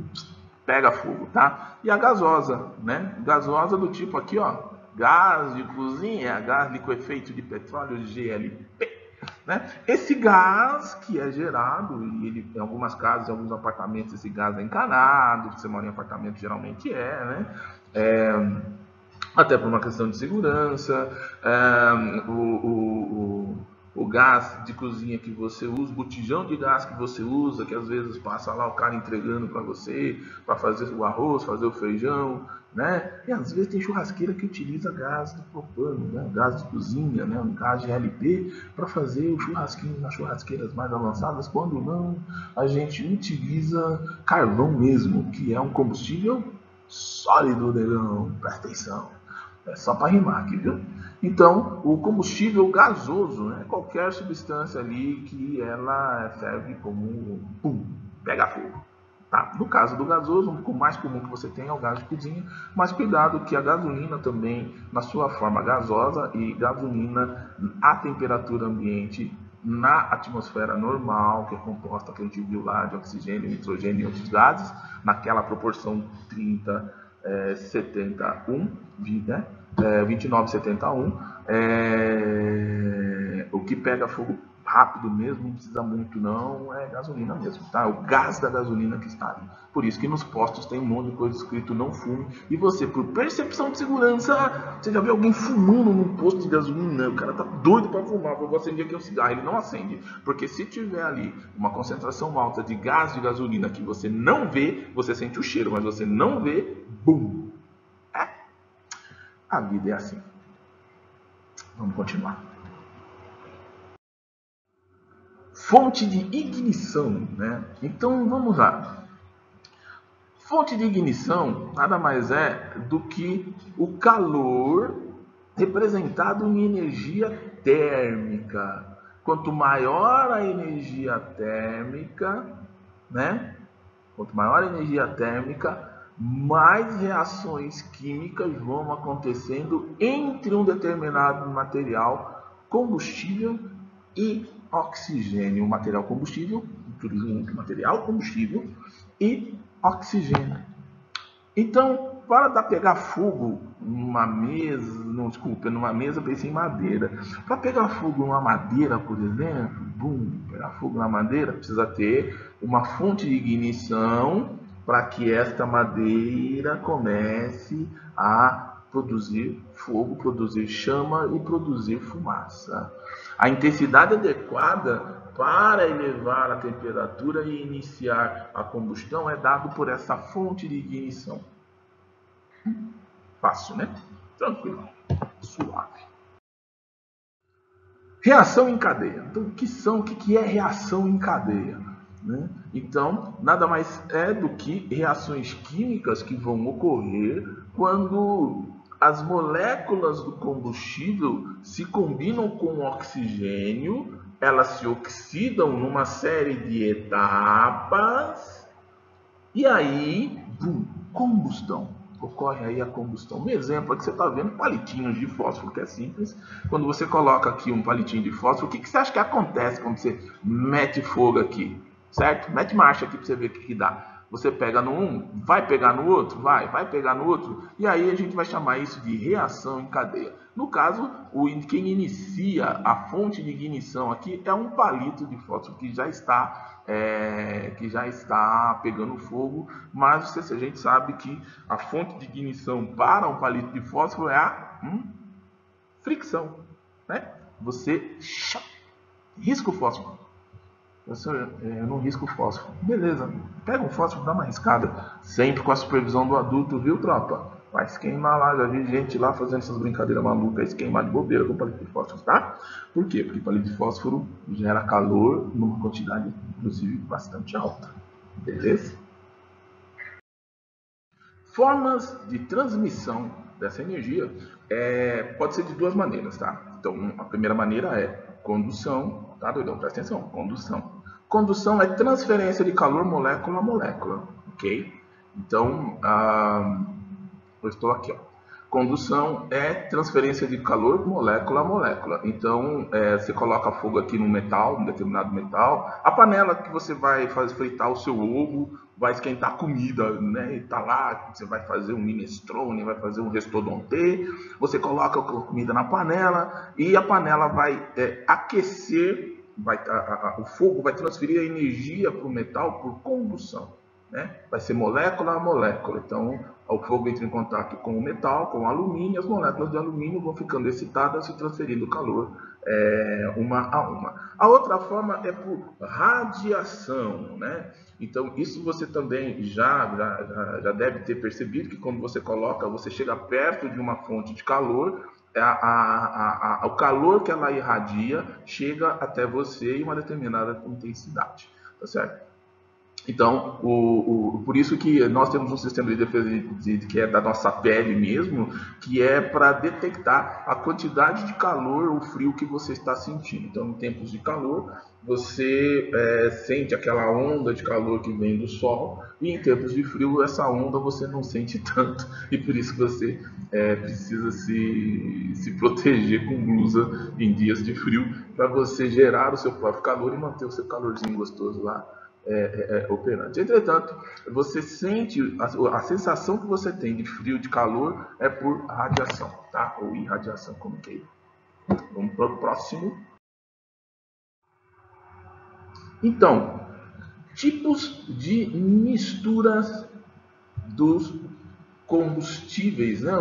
pega fogo, tá? E a gasosa, né? Gasosa do tipo aqui, ó, gás de cozinha, gás liquefeito de petróleo, GLP. Né? Esse gás que é gerado, e ele, em algumas casas, em alguns apartamentos, esse gás é encanado, você mora em apartamento geralmente né? Até por uma questão de segurança, o gás de cozinha que você usa, o botijão de gás que você usa, que às vezes passa lá o cara entregando para você, para fazer o arroz, fazer o feijão, né? E às vezes tem churrasqueira que utiliza gás do propano, né? Gás de cozinha, né? Um gás de LP para fazer o churrasquinho nas churrasqueiras mais avançadas. Quando não, a gente utiliza carvão mesmo, que é um combustível sólido, negão. Presta atenção. É só para rimar aqui, viu? Então, o combustível gasoso, né? Qualquer substância ali que ela serve como pega fogo. Tá? No caso do gasoso, o mais comum que você tem é o gás de cozinha, mas cuidado que a gasolina também, na sua forma gasosa, e gasolina a temperatura ambiente na atmosfera normal, que é composta, que a gente viu lá, de oxigênio, nitrogênio e outros gases, naquela proporção 30, 71, né? 29,71, o que pega fogo rápido mesmo, não precisa muito não, é gasolina mesmo, tá? O gás da gasolina que está ali. Por isso que nos postos tem um monte de coisa escrito não fume, e você, por percepção de segurança, você já viu alguém fumando num posto de gasolina, o cara tá doido para fumar, vou acender aqui um cigarro, ele não acende, porque se tiver ali uma concentração alta de gás de gasolina que você não vê, você sente o cheiro, mas você não vê, bum! A vida é assim. Vamos continuar. Fonte de ignição, né? Então vamos lá. Fonte de ignição nada mais é do que o calor representado em energia térmica. Quanto maior a energia térmica, né? Quanto maior a energia térmica, mais reações químicas vão acontecendo entre um determinado material combustível e oxigênio. O material combustível, tudo junto, material combustível e oxigênio. Então, para pegar fogo numa mesa, numa mesa pensei em madeira. Para pegar fogo numa madeira, por exemplo, pegar fogo na madeira, precisa ter uma fonte de ignição para que esta madeira comece a produzir fogo, produzir chama e produzir fumaça. A intensidade adequada para elevar a temperatura e iniciar a combustão é dado por essa fonte de ignição. Fácil, né? Tranquilo, suave. Reação em cadeia. Então, o que é reação em cadeia? Né? Então, nada mais é do que reações químicas que vão ocorrer quando as moléculas do combustível se combinam com o oxigênio, elas se oxidam numa série de etapas e aí, combustão. ocorre aí a combustão. Um exemplo é que você está vendo palitinhos de fósforo, que é simples. Quando você coloca aqui um palitinho de fósforo, o que você acha que acontece quando você mete fogo aqui? Certo? Mete marcha aqui para você ver o que dá. Você pega no um, vai pegar no outro? Vai pegar no outro. E aí a gente vai chamar isso de reação em cadeia. No caso, quem inicia a fonte de ignição aqui é um palito de fósforo que já está pegando fogo, mas a gente sabe que a fonte de ignição para um palito de fósforo é a fricção, né? Você risca o fósforo. Eu não risco o fósforo. Beleza, pega um fósforo, dá uma riscada. Sempre com a supervisão do adulto, viu, tropa? Vai se queimar lá, já vi gente lá fazendo essas brincadeiras malucas, se queimar de bobeira com palito de fósforo, tá? Por quê? Porque palito de fósforo gera calor numa quantidade, inclusive, bastante alta. Beleza? Formas de transmissão dessa energia pode ser de duas maneiras, tá? Então, a primeira maneira é condução, tá, doidão? Presta atenção, condução. Condução é transferência de calor molécula a molécula, ok? Então, eu estou aqui, ó. Condução é transferência de calor molécula a molécula. Então, você coloca fogo aqui no metal, um determinado metal. A panela que você vai fritar o seu ovo, vai esquentar comida, né? E tá lá, você vai fazer um minestrone, vai fazer um restauranté. Você coloca a comida na panela e a panela vai aquecer, o fogo vai transferir a energia para o metal por condução, né? Vai ser molécula a molécula. Então, o fogo entra em contato com o metal, com o alumínio, as moléculas de alumínio vão ficando excitadas e transferindo calor uma a uma. A outra forma é por radiação, né? Então, isso você também já deve ter percebido, que quando você chega perto de uma fonte de calor, o calor que ela irradia chega até você em uma determinada intensidade, tá certo? Então, por isso que nós temos um sistema de defesa que é da nossa pele mesmo, que é para detectar a quantidade de calor ou frio que você está sentindo. Então, em tempos de calor, você sente aquela onda de calor que vem do sol, e em tempos de frio, essa onda você não sente tanto, e por isso você precisa se proteger com blusa em dias de frio, para você gerar o seu próprio calor e manter o seu calorzinho gostoso lá operante. Entretanto, você sente a sensação que você tem de frio, de calor, é por radiação, tá? Ou irradiação, como queira. Vamos para o próximo. Então, tipos de misturas dos combustíveis, né?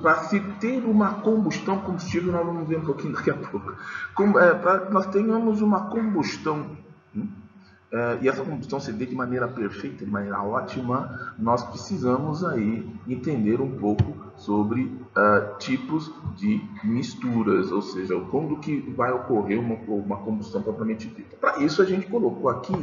Para se ter uma combustível, nós vamos ver um pouquinho daqui a pouco. Para nós tenhamos uma combustão, e essa combustão se dê de maneira perfeita, de maneira ótima, nós precisamos aí entender um pouco sobre tipos de misturas, ou seja, quando que vai ocorrer uma combustão propriamente dita. Para isso a gente colocou aqui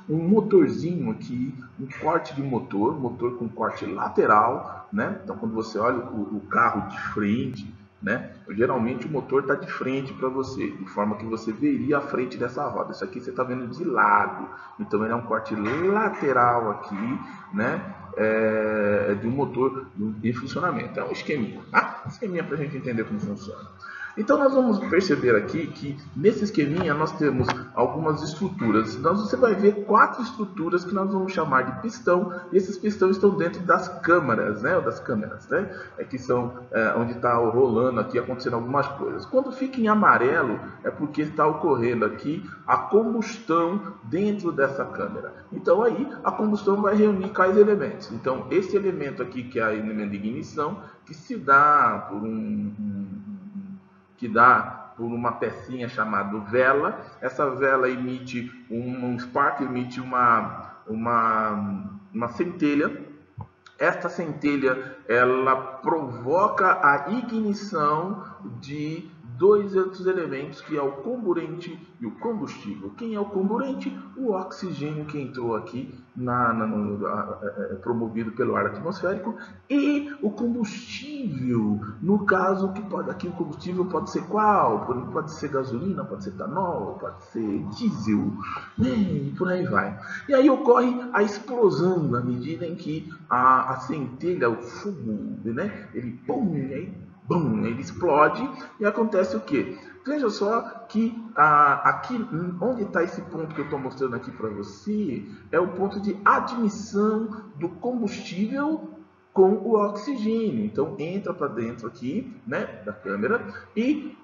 um motorzinho aqui, um corte de motor com corte lateral, né? Então quando você olha o carro de frente, né? Geralmente o motor está de frente para você, de forma que você veria a frente dessa roda. Isso aqui você está vendo de lado, então ele é um corte lateral aqui, né? De um motor em funcionamento. É um esqueminha, tá? Esqueminha para a gente entender como funciona. Então nós vamos perceber aqui que nesse esqueminha nós temos algumas estruturas. Então você vai ver 4 estruturas que nós vamos chamar de pistão, e esses pistões estão dentro das câmaras, né? Que são onde está rolando aqui, acontecendo algumas coisas. Quando fica em amarelo é porque está ocorrendo aqui a combustão dentro dessa câmara. Então aí a combustão vai reunir quais elementos? Então esse elemento aqui, que é o elemento de ignição, que se dá por uma pecinha chamada vela. Essa vela emite um spark, emite uma centelha. Esta centelha ela provoca a ignição de dois outros elementos, que é o comburente e o combustível. Quem é o comburente? O oxigênio que entrou aqui, promovido pelo ar atmosférico, e o combustível, no caso, aqui o combustível pode ser qual? Pode ser gasolina, pode ser etanol, pode ser diesel, né? E por aí vai. E aí ocorre a explosão, na medida em que a centelha, o fogo, né? Ele, ele explode e acontece o quê? Veja só que aqui, onde está esse ponto que eu estou mostrando aqui para você, é o ponto de admissão do combustível com o oxigênio. Então, entra para dentro aqui, né, da câmera, e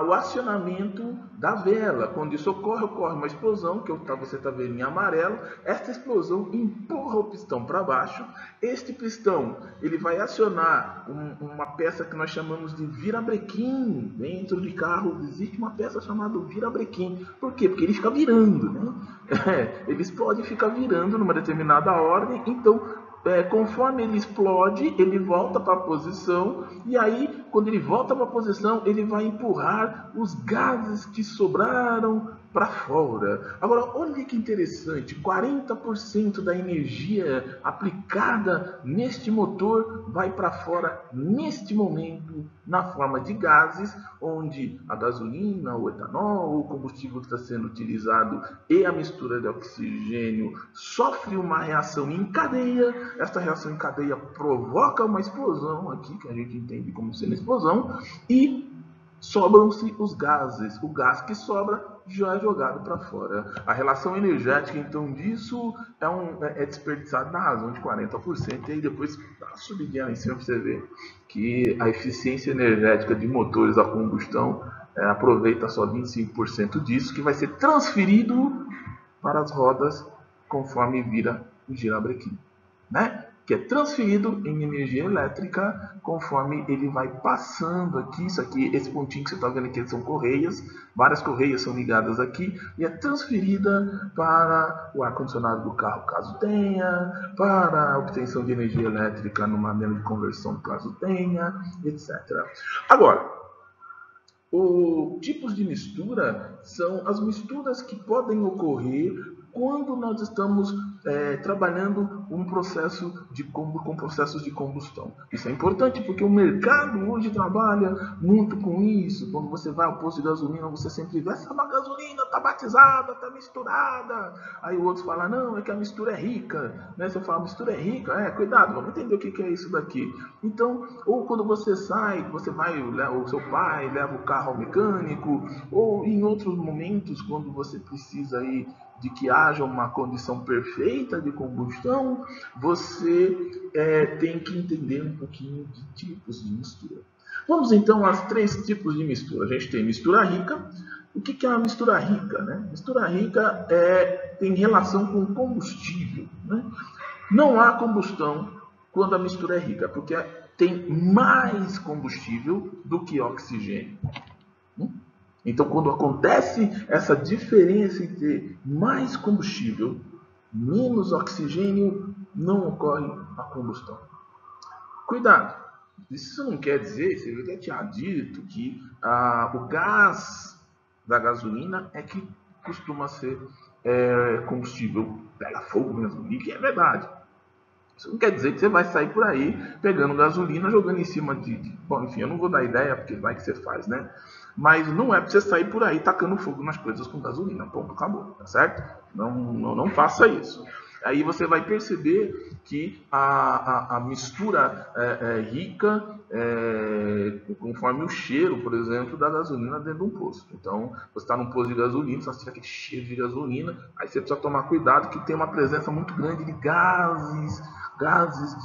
o acionamento da vela. Quando isso ocorre uma explosão, que você está vendo em amarelo. Esta explosão empurra o pistão para baixo. Este pistão ele vai acionar uma peça que nós chamamos de virabrequim. Dentro de carro existe uma peça chamada virabrequim. Por quê? Porque ele fica virando, né? Ele explode e fica virando numa determinada ordem. Então, conforme ele explode, ele volta para a posição, e aí, quando ele volta para a posição, ele vai empurrar os gases que sobraram para fora. Agora, olha que interessante, 40% da energia aplicada neste motor vai para fora neste momento, na forma de gases, onde a gasolina, o etanol, o combustível que está sendo utilizado e a mistura de oxigênio sofre uma reação em cadeia. Esta reação em cadeia provoca uma explosão aqui, que a gente entende como sendo explosão, e sobram-se os gases. O gás que sobra já é jogado para fora. A relação energética, então, disso é desperdiçada na razão de 40%. E aí depois dá uma subidinha lá em cima para você ver que a eficiência energética de motores a combustão aproveita só 25% disso, que vai ser transferido para as rodas conforme vira o girabrequim, né? Que é transferido em energia elétrica conforme ele vai passando aqui. Esse pontinho que você está vendo aqui são correias, várias correias são ligadas aqui, e é transferida para o ar-condicionado do carro, caso tenha, para a obtenção de energia elétrica numa anel de conversão, caso tenha, etc. Agora, os tipos de mistura são as misturas que podem ocorrer quando nós estamos trabalhando com processos de combustão. Isso é importante porque o mercado hoje trabalha muito com isso. Quando você vai ao posto de gasolina, você sempre vê: essa gasolina está batizada, está misturada. Aí o outro fala: não, é que a mistura é rica. Né? Você fala: a mistura é rica? Cuidado, vamos entender o que é isso daqui. Então, ou quando você sai, você vai, o seu pai leva o carro ao mecânico, ou em outros momentos, quando você precisa aí de que haja uma condição perfeita de combustão, você tem que entender um pouquinho de tipos de mistura. Vamos então aos 3 tipos de mistura. A gente tem mistura rica. O que é uma mistura rica? Né? Mistura rica tem relação com combustível. Né? Não há combustão quando a mistura é rica, porque tem mais combustível do que oxigênio. Então, quando acontece essa diferença entre mais combustível, menos oxigênio, não ocorre a combustão. Cuidado! Isso não quer dizer, você já tinha dito, que o gás da gasolina é que costuma ser combustível, pega fogo mesmo, e que é verdade. Isso não quer dizer que você vai sair por aí pegando gasolina, jogando em cima Bom, enfim, eu não vou dar ideia, porque vai que você faz, né? Mas não é para você sair por aí tacando fogo nas coisas com gasolina. Ponto, acabou, tá certo? Não faça isso. Aí você vai perceber que a mistura rica, conforme o cheiro, por exemplo, da gasolina dentro de um posto. Então, você está num posto de gasolina, você sente aquele cheiro de gasolina, aí você precisa tomar cuidado que tem uma presença muito grande de gases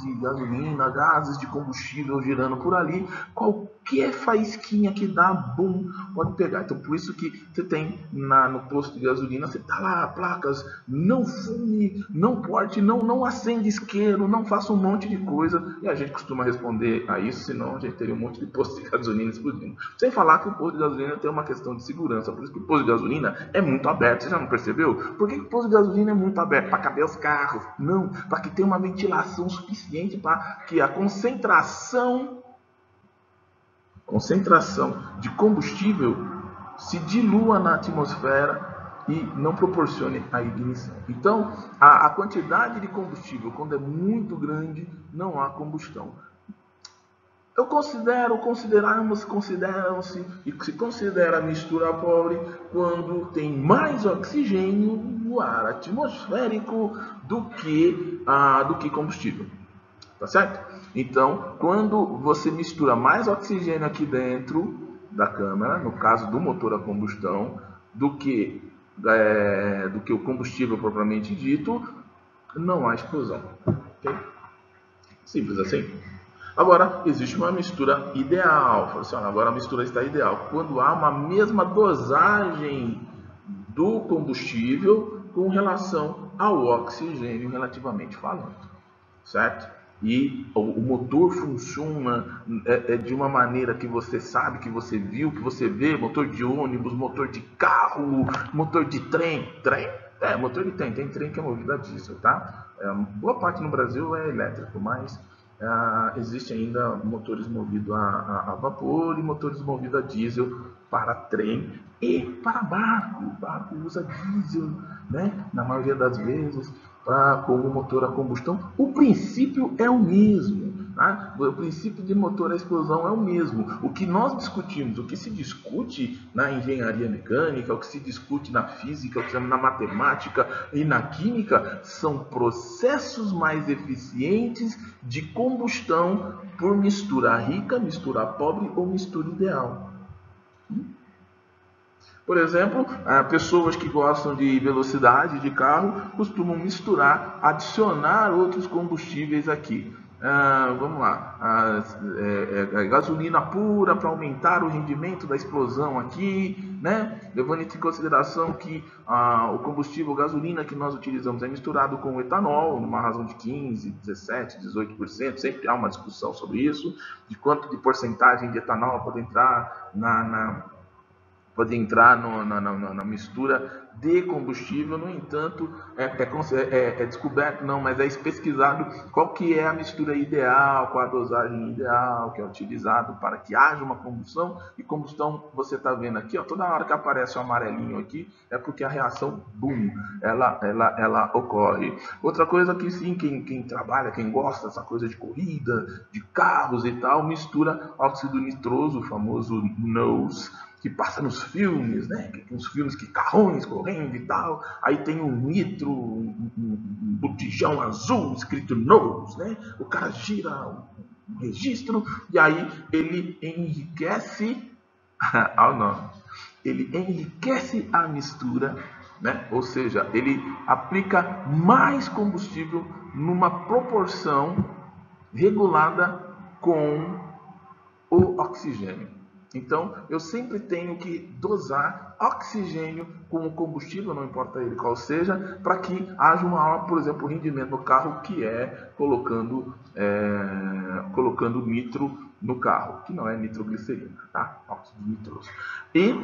de gasolina, gases de combustível girando por ali. Qualquer faísquinha que dá, bum, pode pegar. Então, por isso que você tem no posto de gasolina, você tá lá, placas: não fume, não porte, não acende isqueiro, não faça um monte de coisa. E a gente costuma responder a isso, senão a gente teria um monte de posto de gasolina explodindo. Sem falar que o posto de gasolina tem uma questão de segurança, por isso que o posto de gasolina é muito aberto. Você já não percebeu? Por que o posto de gasolina é muito aberto? Para caber os carros? Não, para que tenha uma ventilação suficiente para que a concentração concentração de combustível se dilua na atmosfera e não proporcione a ignição. Então, a quantidade de combustível, quando é muito grande, não há combustão. Consideram-se e se considera a mistura pobre quando tem mais oxigênio no ar atmosférico do que combustível. Tá certo? Então, quando você mistura mais oxigênio aqui dentro da câmara, no caso do motor a combustão, do que o combustível propriamente dito, não há explosão. Okay? Simples assim. Agora, existe uma mistura ideal. Agora a mistura está ideal. Quando há uma mesma dosagem do combustível com relação ao oxigênio, relativamente falando. Certo? E o motor funciona de uma maneira que você sabe, que você viu, que você vê, motor de ônibus, motor de carro, motor de trem. Motor de trem. Tem trem que é movido a diesel, tá? Boa parte no Brasil é elétrico, mas existe ainda motores movidos a vapor e motores movidos a diesel para trem e para barco. O barco usa diesel, né? Na maioria das vezes, como motor a combustão. O princípio é o mesmo. Tá? O princípio de motor a explosão é o mesmo. O que nós discutimos, o que se discute na engenharia mecânica, o que se discute na física, o que se chama na matemática e na química, são processos mais eficientes de combustão por mistura rica, mistura pobre ou mistura ideal. Por exemplo, pessoas que gostam de velocidade de carro costumam misturar, adicionar outros combustíveis aqui. Vamos lá, gasolina pura para aumentar o rendimento da explosão aqui, né? Levando em consideração que o combustível gasolina que nós utilizamos é misturado com etanol, numa razão de 15, 17, 18%, sempre há uma discussão sobre isso, de quanto de porcentagem de etanol pode entrar na mistura de combustível. No entanto, é descoberto, não, mas é pesquisado qual que é a mistura ideal, qual a dosagem ideal que é utilizado para que haja uma combustão. E combustão, você está vendo aqui, ó, toda hora que aparece o amarelinho aqui, é porque a reação, boom, ela ocorre. Outra coisa que sim, quem trabalha, quem gosta dessa coisa de corrida, de carros e tal, mistura óxido nitroso, o famoso NOx, que passa nos filmes, né? Uns filmes que carrões correndo e tal. Aí tem um nitro, um botijão azul escrito NOx, né? O cara gira um registro e aí ele enriquece ele enriquece a mistura, né? Ou seja, ele aplica mais combustível numa proporção regulada com o oxigênio. Então, eu sempre tenho que dosar oxigênio com o combustível, não importa ele qual seja, para que haja um maior, por exemplo, rendimento no carro, que é colocando nitro no carro, que não é nitroglicerina, tá? Óxido nitroso. E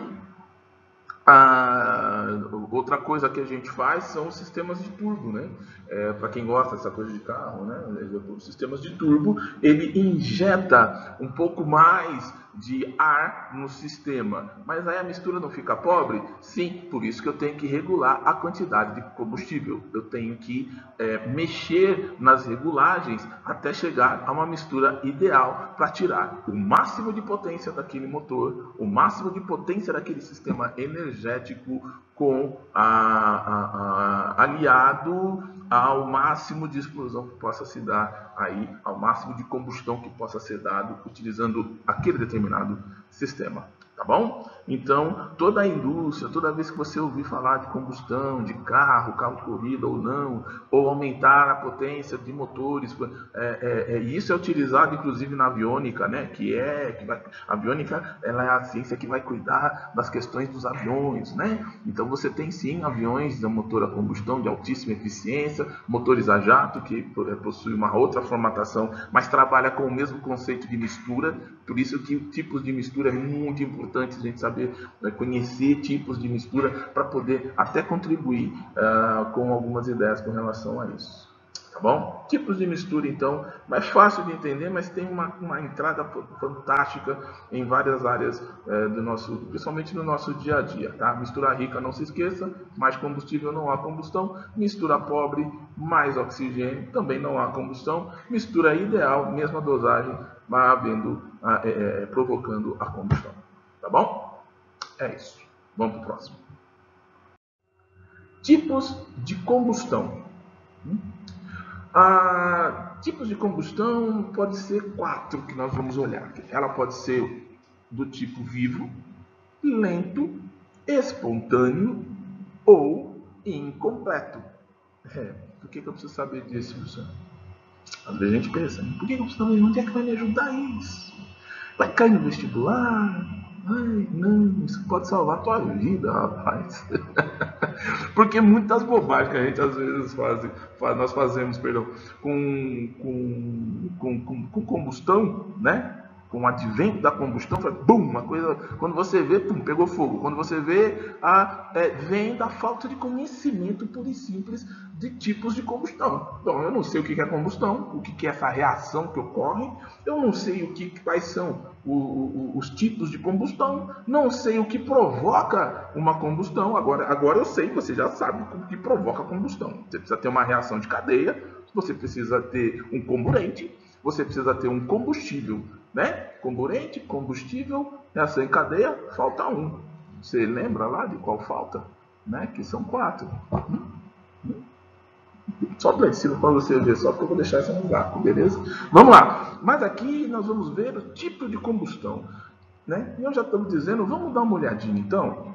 outra coisa que a gente faz são os sistemas de turbo, né? Para quem gosta dessa coisa de carro, né? Os sistemas de turbo, ele injeta um pouco mais de ar no sistema, mas aí a mistura não fica pobre? Sim, por isso que eu tenho que regular a quantidade de combustível. Eu tenho que mexer nas regulagens até chegar a uma mistura ideal para tirar o máximo de potência daquele motor, o máximo de potência daquele sistema energético com aliado ao máximo de explosão que possa se dar aí, ao máximo de combustão que possa ser dado utilizando aquele determinado sistema. Tá bom? Então, toda a indústria, toda vez que você ouvir falar de combustão, de carro de corrida ou não, ou aumentar a potência de motores, isso é utilizado inclusive na aviônica, né? A aviônica, ela é a ciência que vai cuidar das questões dos aviões, né? Então você tem sim aviões de motor a combustão de altíssima eficiência, motores a jato que possui uma outra formatação, mas trabalha com o mesmo conceito de mistura. Por isso que tipos de mistura é muito importante a gente saber conhecer tipos de mistura para poder até contribuir com algumas ideias com relação a isso. Tá bom? Tipos de mistura, então, mais fácil de entender, mas tem uma entrada fantástica em várias áreas do nosso, principalmente no nosso dia a dia, tá? Mistura rica, não se esqueça, mais combustível não há combustão. Mistura pobre, mais oxigênio, também não há combustão. Mistura ideal, mesma dosagem, vai havendo, provocando a combustão. Tá bom? É isso. Vamos para o próximo. Tipos de combustão. Tipos de combustão pode ser 4 que nós vamos olhar. Ela pode ser do tipo vivo, lento, espontâneo ou incompleto. Por que eu preciso saber disso, Luciano? Às vezes a gente pensa, por que eu preciso saber? Onde é que vai me ajudar isso? Vai cair no vestibular? Ai, não, isso pode salvar a tua vida, rapaz. Porque muitas bobagens que a gente às vezes nós fazemos, com combustão, né? Com o advento da combustão, bum, uma coisa, quando você vê, pum, pegou fogo. Quando você vê, vem da falta de conhecimento puro e simples de tipos de combustão. Então, eu não sei o que é combustão, o que é essa reação que ocorre, eu não sei quais são os tipos de combustão, não sei o que provoca uma combustão. Agora eu sei, você já sabe o que provoca a combustão. Você precisa ter uma reação de cadeia, você precisa ter um comburente, você precisa ter um combustível, né? Comburente, combustível, reação em cadeia, falta um. Você lembra lá de qual falta? Né? Que são 4. Só para ensino para você ver, só porque eu vou deixar isso no vácuo, beleza? Vamos lá. Mas aqui nós vamos ver o tipo de combustão, né? E eu já estou dizendo, vamos dar uma olhadinha então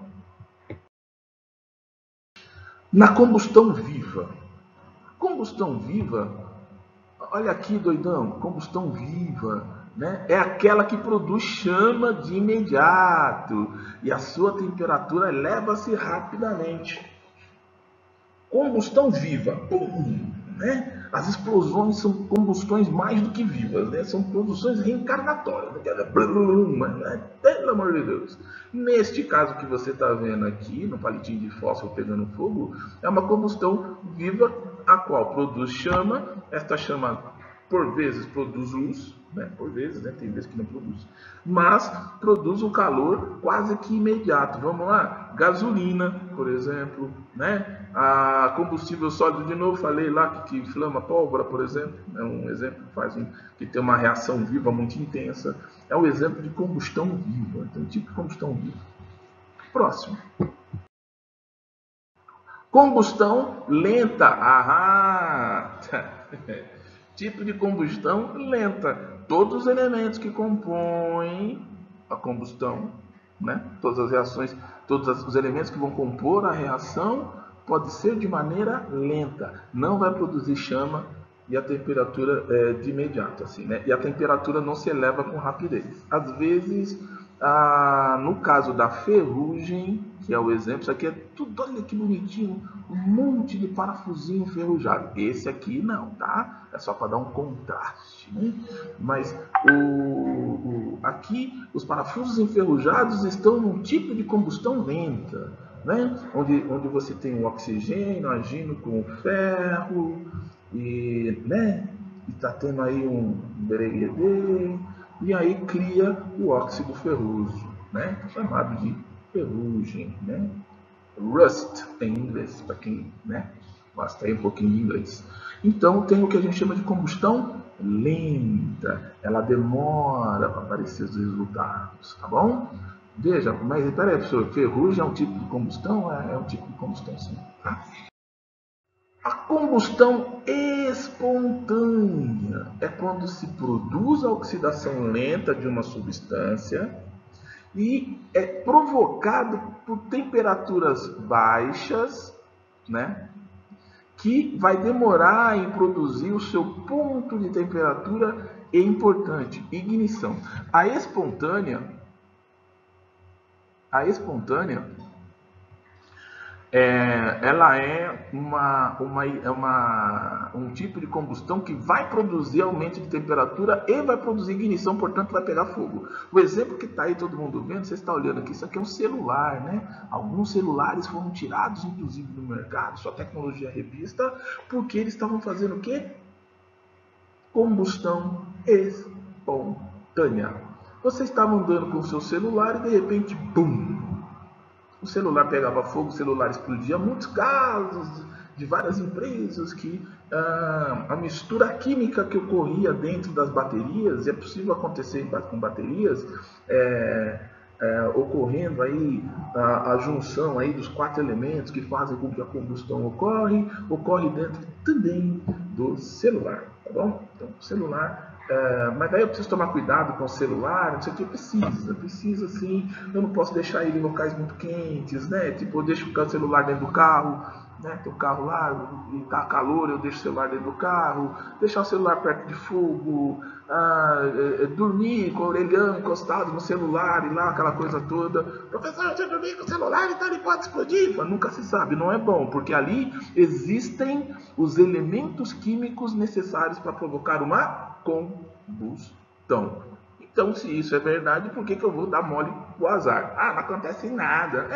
na combustão viva. Combustão viva, olha aqui, doidão, combustão viva, né? É aquela que produz chama de imediato e a sua temperatura eleva-se rapidamente. Combustão viva, né? As explosões são combustões mais do que vivas, né? São produções reencarnatórias, né? Pelo amor de Deus. Neste caso que você está vendo aqui, no palitinho de fósforo pegando fogo, é uma combustão viva, a qual produz chama. Esta chama, por vezes, produz luz, né? Por vezes, né? Tem vezes que não produz, mas produz um calor quase que imediato. Vamos lá? Gasolina, por exemplo, né? A combustível sólido, de novo, falei lá que inflama pólvora, por exemplo, é um exemplo que tem uma reação viva muito intensa. É um exemplo de combustão viva, então tipo de combustão viva. Próximo. Combustão lenta. Tipo de combustão lenta. Todos os elementos que compõem a combustão, né? Todas as reações, todos os elementos que vão compor a reação, pode ser de maneira lenta. Não vai produzir chama e a temperatura é de imediato, assim, né? E a temperatura não se eleva com rapidez. Às vezes, no caso da ferrugem, que é o exemplo, isso aqui é tudo, olha que bonitinho, um monte de parafusinho enferrujado. Esse aqui não, tá? É só para dar um contraste, né? Mas aqui, os parafusos enferrujados estão num tipo de combustão lenta, né? Onde você tem o oxigênio agindo com o ferro, e, né? Está tendo aí um bereguedê, e aí cria o óxido ferroso, né? Chamado de ferrugem, né? Rust em inglês, para quem, né, gosta aí um pouquinho de inglês. Então tem o que a gente chama de combustão lenta, ela demora para aparecer os resultados, tá bom? Veja, mas espera aí, professor, ferrugem é um tipo de combustão? É um tipo de combustão, sim, tá? A combustão espontânea é quando se produz a oxidação lenta de uma substância e é provocado por temperaturas baixas, né? Que vai demorar em produzir o seu ponto de temperatura importante, ignição. A espontânea ela é um tipo de combustão que vai produzir aumento de temperatura e vai produzir ignição, portanto vai pegar fogo. O exemplo que está aí todo mundo vendo, você está olhando aqui, isso aqui é um celular, né? Alguns celulares foram tirados, inclusive, do mercado, sua tecnologia revista, porque eles estavam fazendo o quê? Combustão espontânea. Você estava andando com o seu celular e de repente, bum! O celular pegava fogo, o celular explodia. Muitos casos de várias empresas que a mistura química que ocorria dentro das baterias, e é possível acontecer com baterias, ocorrendo aí a junção aí dos 4 elementos que fazem com que a combustão ocorre dentro também do celular, tá bom? Então, o celular... mas daí eu preciso tomar cuidado com o celular, não sei o que, precisa sim, eu não posso deixar ele em locais muito quentes, né? Tipo, eu deixo o celular dentro do carro, né? Tem o carro lá e tá calor, eu deixo o celular dentro do carro, deixar o celular perto de fogo, dormir com o orelhão encostado no celular e lá aquela coisa toda. Professor, eu dormi com o celular, então ele pode explodir. Mas nunca se sabe, não é bom, porque ali existem os elementos químicos necessários para provocar uma combustão. Então, se isso é verdade, por que eu vou dar mole pro azar? Não acontece nada.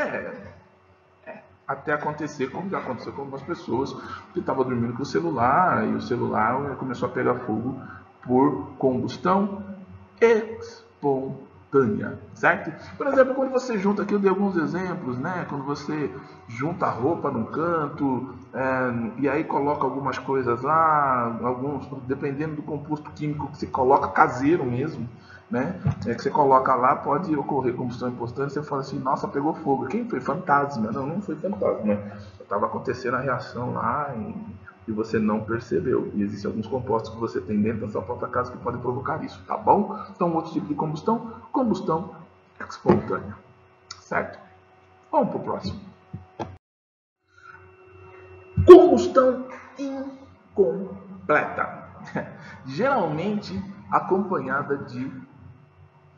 Até acontecer, como já aconteceu com algumas pessoas, que estavam dormindo com o celular e o celular começou a pegar fogo por combustão espontânea, certo? Por exemplo, quando você junta, aqui eu dei alguns exemplos, né? Quando você junta a roupa num canto, e aí coloca algumas coisas lá, dependendo do composto químico que você coloca, caseiro mesmo, né? Que você coloca lá, pode ocorrer combustão espontânea, você fala assim, nossa, pegou fogo. Quem foi? Fantasma. Não foi fantasma. Estava acontecendo a reação lá e você não percebeu. E existem alguns compostos que você tem dentro da sua própria casa que podem provocar isso, tá bom? Então, outro tipo de combustão espontânea, certo? Vamos para o próximo. Combustão incompleta. Geralmente acompanhada de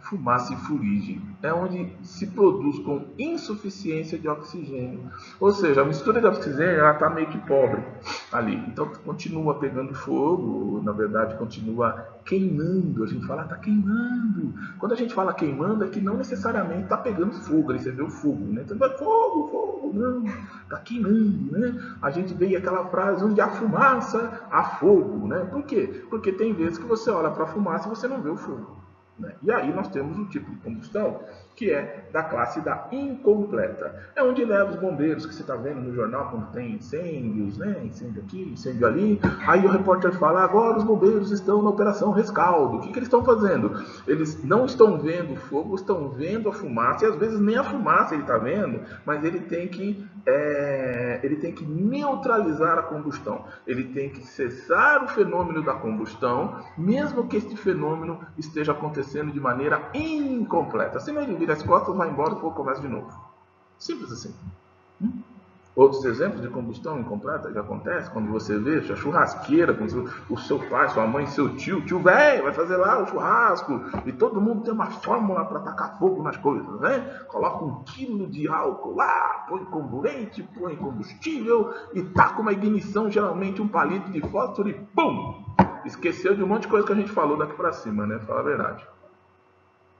fumaça e fuligem. É onde se produz com insuficiência de oxigênio. Ou seja, a mistura de oxigênio está meio que pobre ali. Então continua pegando fogo, na verdade continua queimando. A gente fala, está queimando. Quando a gente fala queimando, é que não necessariamente está pegando fogo. Ali você vê o fogo, né? Então vai fogo, não. Está queimando, né? A gente vê aquela frase, onde há fumaça, há fogo, né? Por quê? Porque tem vezes que você olha para a fumaça e você não vê o fogo. E aí nós temos um tipo de combustão que é da classe da incompleta. É onde leva os bombeiros, que você está vendo no jornal quando tem incêndios, né? Incêndio aqui, incêndio ali. Aí o repórter fala, agora os bombeiros estão na operação rescaldo. O que eles estão fazendo? Eles não estão vendo o fogo, estão vendo a fumaça, e às vezes nem a fumaça ele está vendo, mas ele tem que neutralizar a combustão. Ele tem que cessar o fenômeno da combustão, mesmo que este fenômeno esteja acontecendo de maneira incompleta. Se ele vira as costas, vai embora e o fogo começa de novo. Simples assim. Outros exemplos de combustão incompleta que acontece quando você vê a churrasqueira com o seu pai, sua mãe, seu tio velho, vai fazer lá o churrasco e todo mundo tem uma fórmula para tacar fogo nas coisas, né? Coloca 1 quilo de álcool lá, põe comburente, põe combustível e taca uma ignição, geralmente um palito de fósforo e pum! Esqueceu de um monte de coisa que a gente falou daqui para cima, né? Fala a verdade.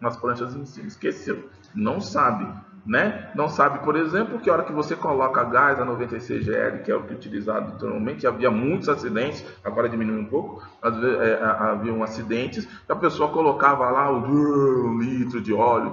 Nas pranchas em cima, esqueceu, não sabe, né? Não sabe, por exemplo, que a hora que você coloca gás a 96 GL, que é o que é utilizado normalmente, havia muitos acidentes, agora diminuiu um pouco, às vezes, haviam acidentes, que a pessoa colocava lá o litro de óleo,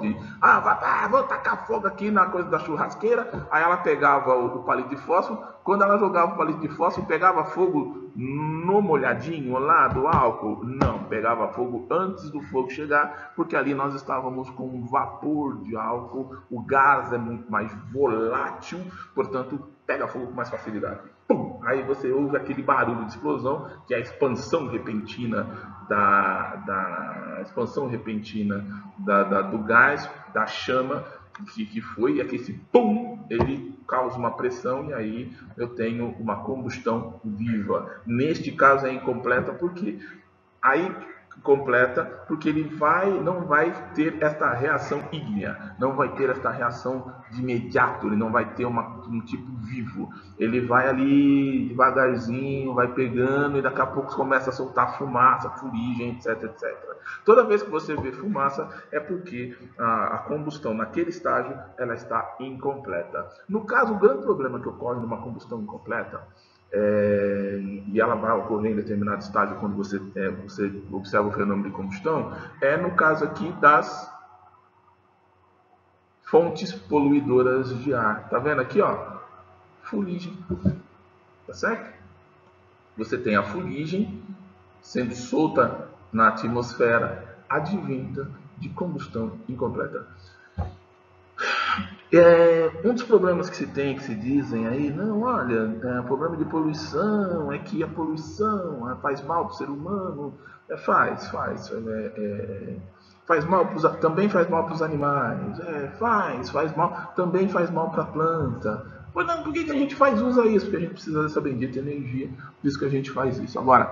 vou tacar fogo aqui na coisa da churrasqueira, aí ela pegava o palito de fósforo, quando ela jogava o palito de fósforo, pegava fogo no molhadinho lá do álcool? Não, pegava fogo antes do fogo chegar, porque ali nós estávamos com um vapor de álcool, o gás é muito mais volátil, portanto pega fogo com mais facilidade. Pum! Aí você ouve aquele barulho de explosão, que é a expansão repentina do gás, da chama, que foi, e aqui esse pum, ele causa uma pressão e aí eu tenho uma combustão viva. Neste caso é incompleta porque aí completa, porque ele não vai ter esta reação ígnea, não vai ter esta reação de imediato, ele não vai ter um tipo vivo. Ele vai ali devagarzinho, vai pegando e daqui a pouco começa a soltar fumaça, fuligem, etc, etc. Toda vez que você vê fumaça é porque a combustão naquele estágio ela está incompleta. No caso, o grande problema que ocorre numa combustão incompleta e ela vai ocorrer em determinado estágio quando você observa o fenômeno de combustão, no caso aqui das fontes poluidoras de ar. Tá vendo aqui, ó? Fuligem. Tá certo? Você tem a fuligem sendo solta na atmosfera advinda de combustão incompleta. Um dos problemas que se tem, que se dizem aí, não, olha, o problema de poluição é que a poluição faz mal para o ser humano. Faz mal também faz mal para os animais. Faz mal, também faz mal para a planta. Portanto, por que a gente usa isso? Porque a gente precisa dessa bendita energia, por isso que a gente faz isso. Agora,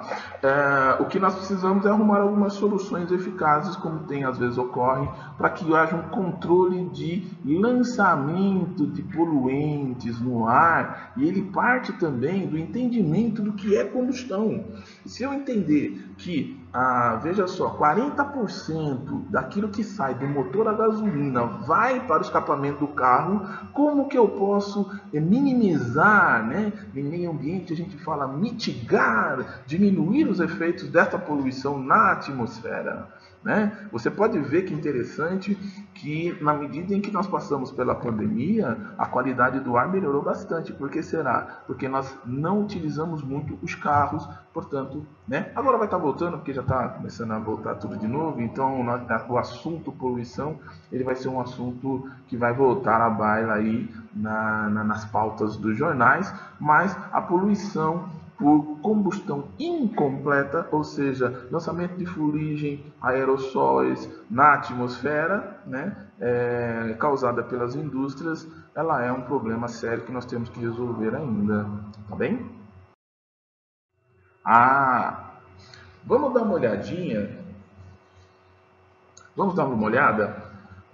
o que nós precisamos é arrumar algumas soluções eficazes, como às vezes ocorre, para que haja um controle de lançamento de poluentes no ar, e ele parte também do entendimento do que é combustão. Se eu entender que, veja só, 40% daquilo que sai do motor a gasolina vai para o escapamento do carro, como que eu posso minimizar, né? Em meio ambiente a gente fala mitigar, diminuir os efeitos dessa poluição na atmosfera, né? Você pode ver que é interessante que na medida em que nós passamos pela pandemia, a qualidade do ar melhorou bastante. Por que será? Porque nós não utilizamos muito os carros, portanto, né? Agora vai estar voltando, porque já está começando a voltar tudo de novo, então o assunto poluição, ele vai ser um assunto que vai voltar à baila aí nas pautas dos jornais, mas a poluição por combustão incompleta, ou seja, lançamento de fuligem, aerossóis na atmosfera, né, causada pelas indústrias, ela é um problema sério que nós temos que resolver ainda, tá bem? Vamos dar uma olhadinha,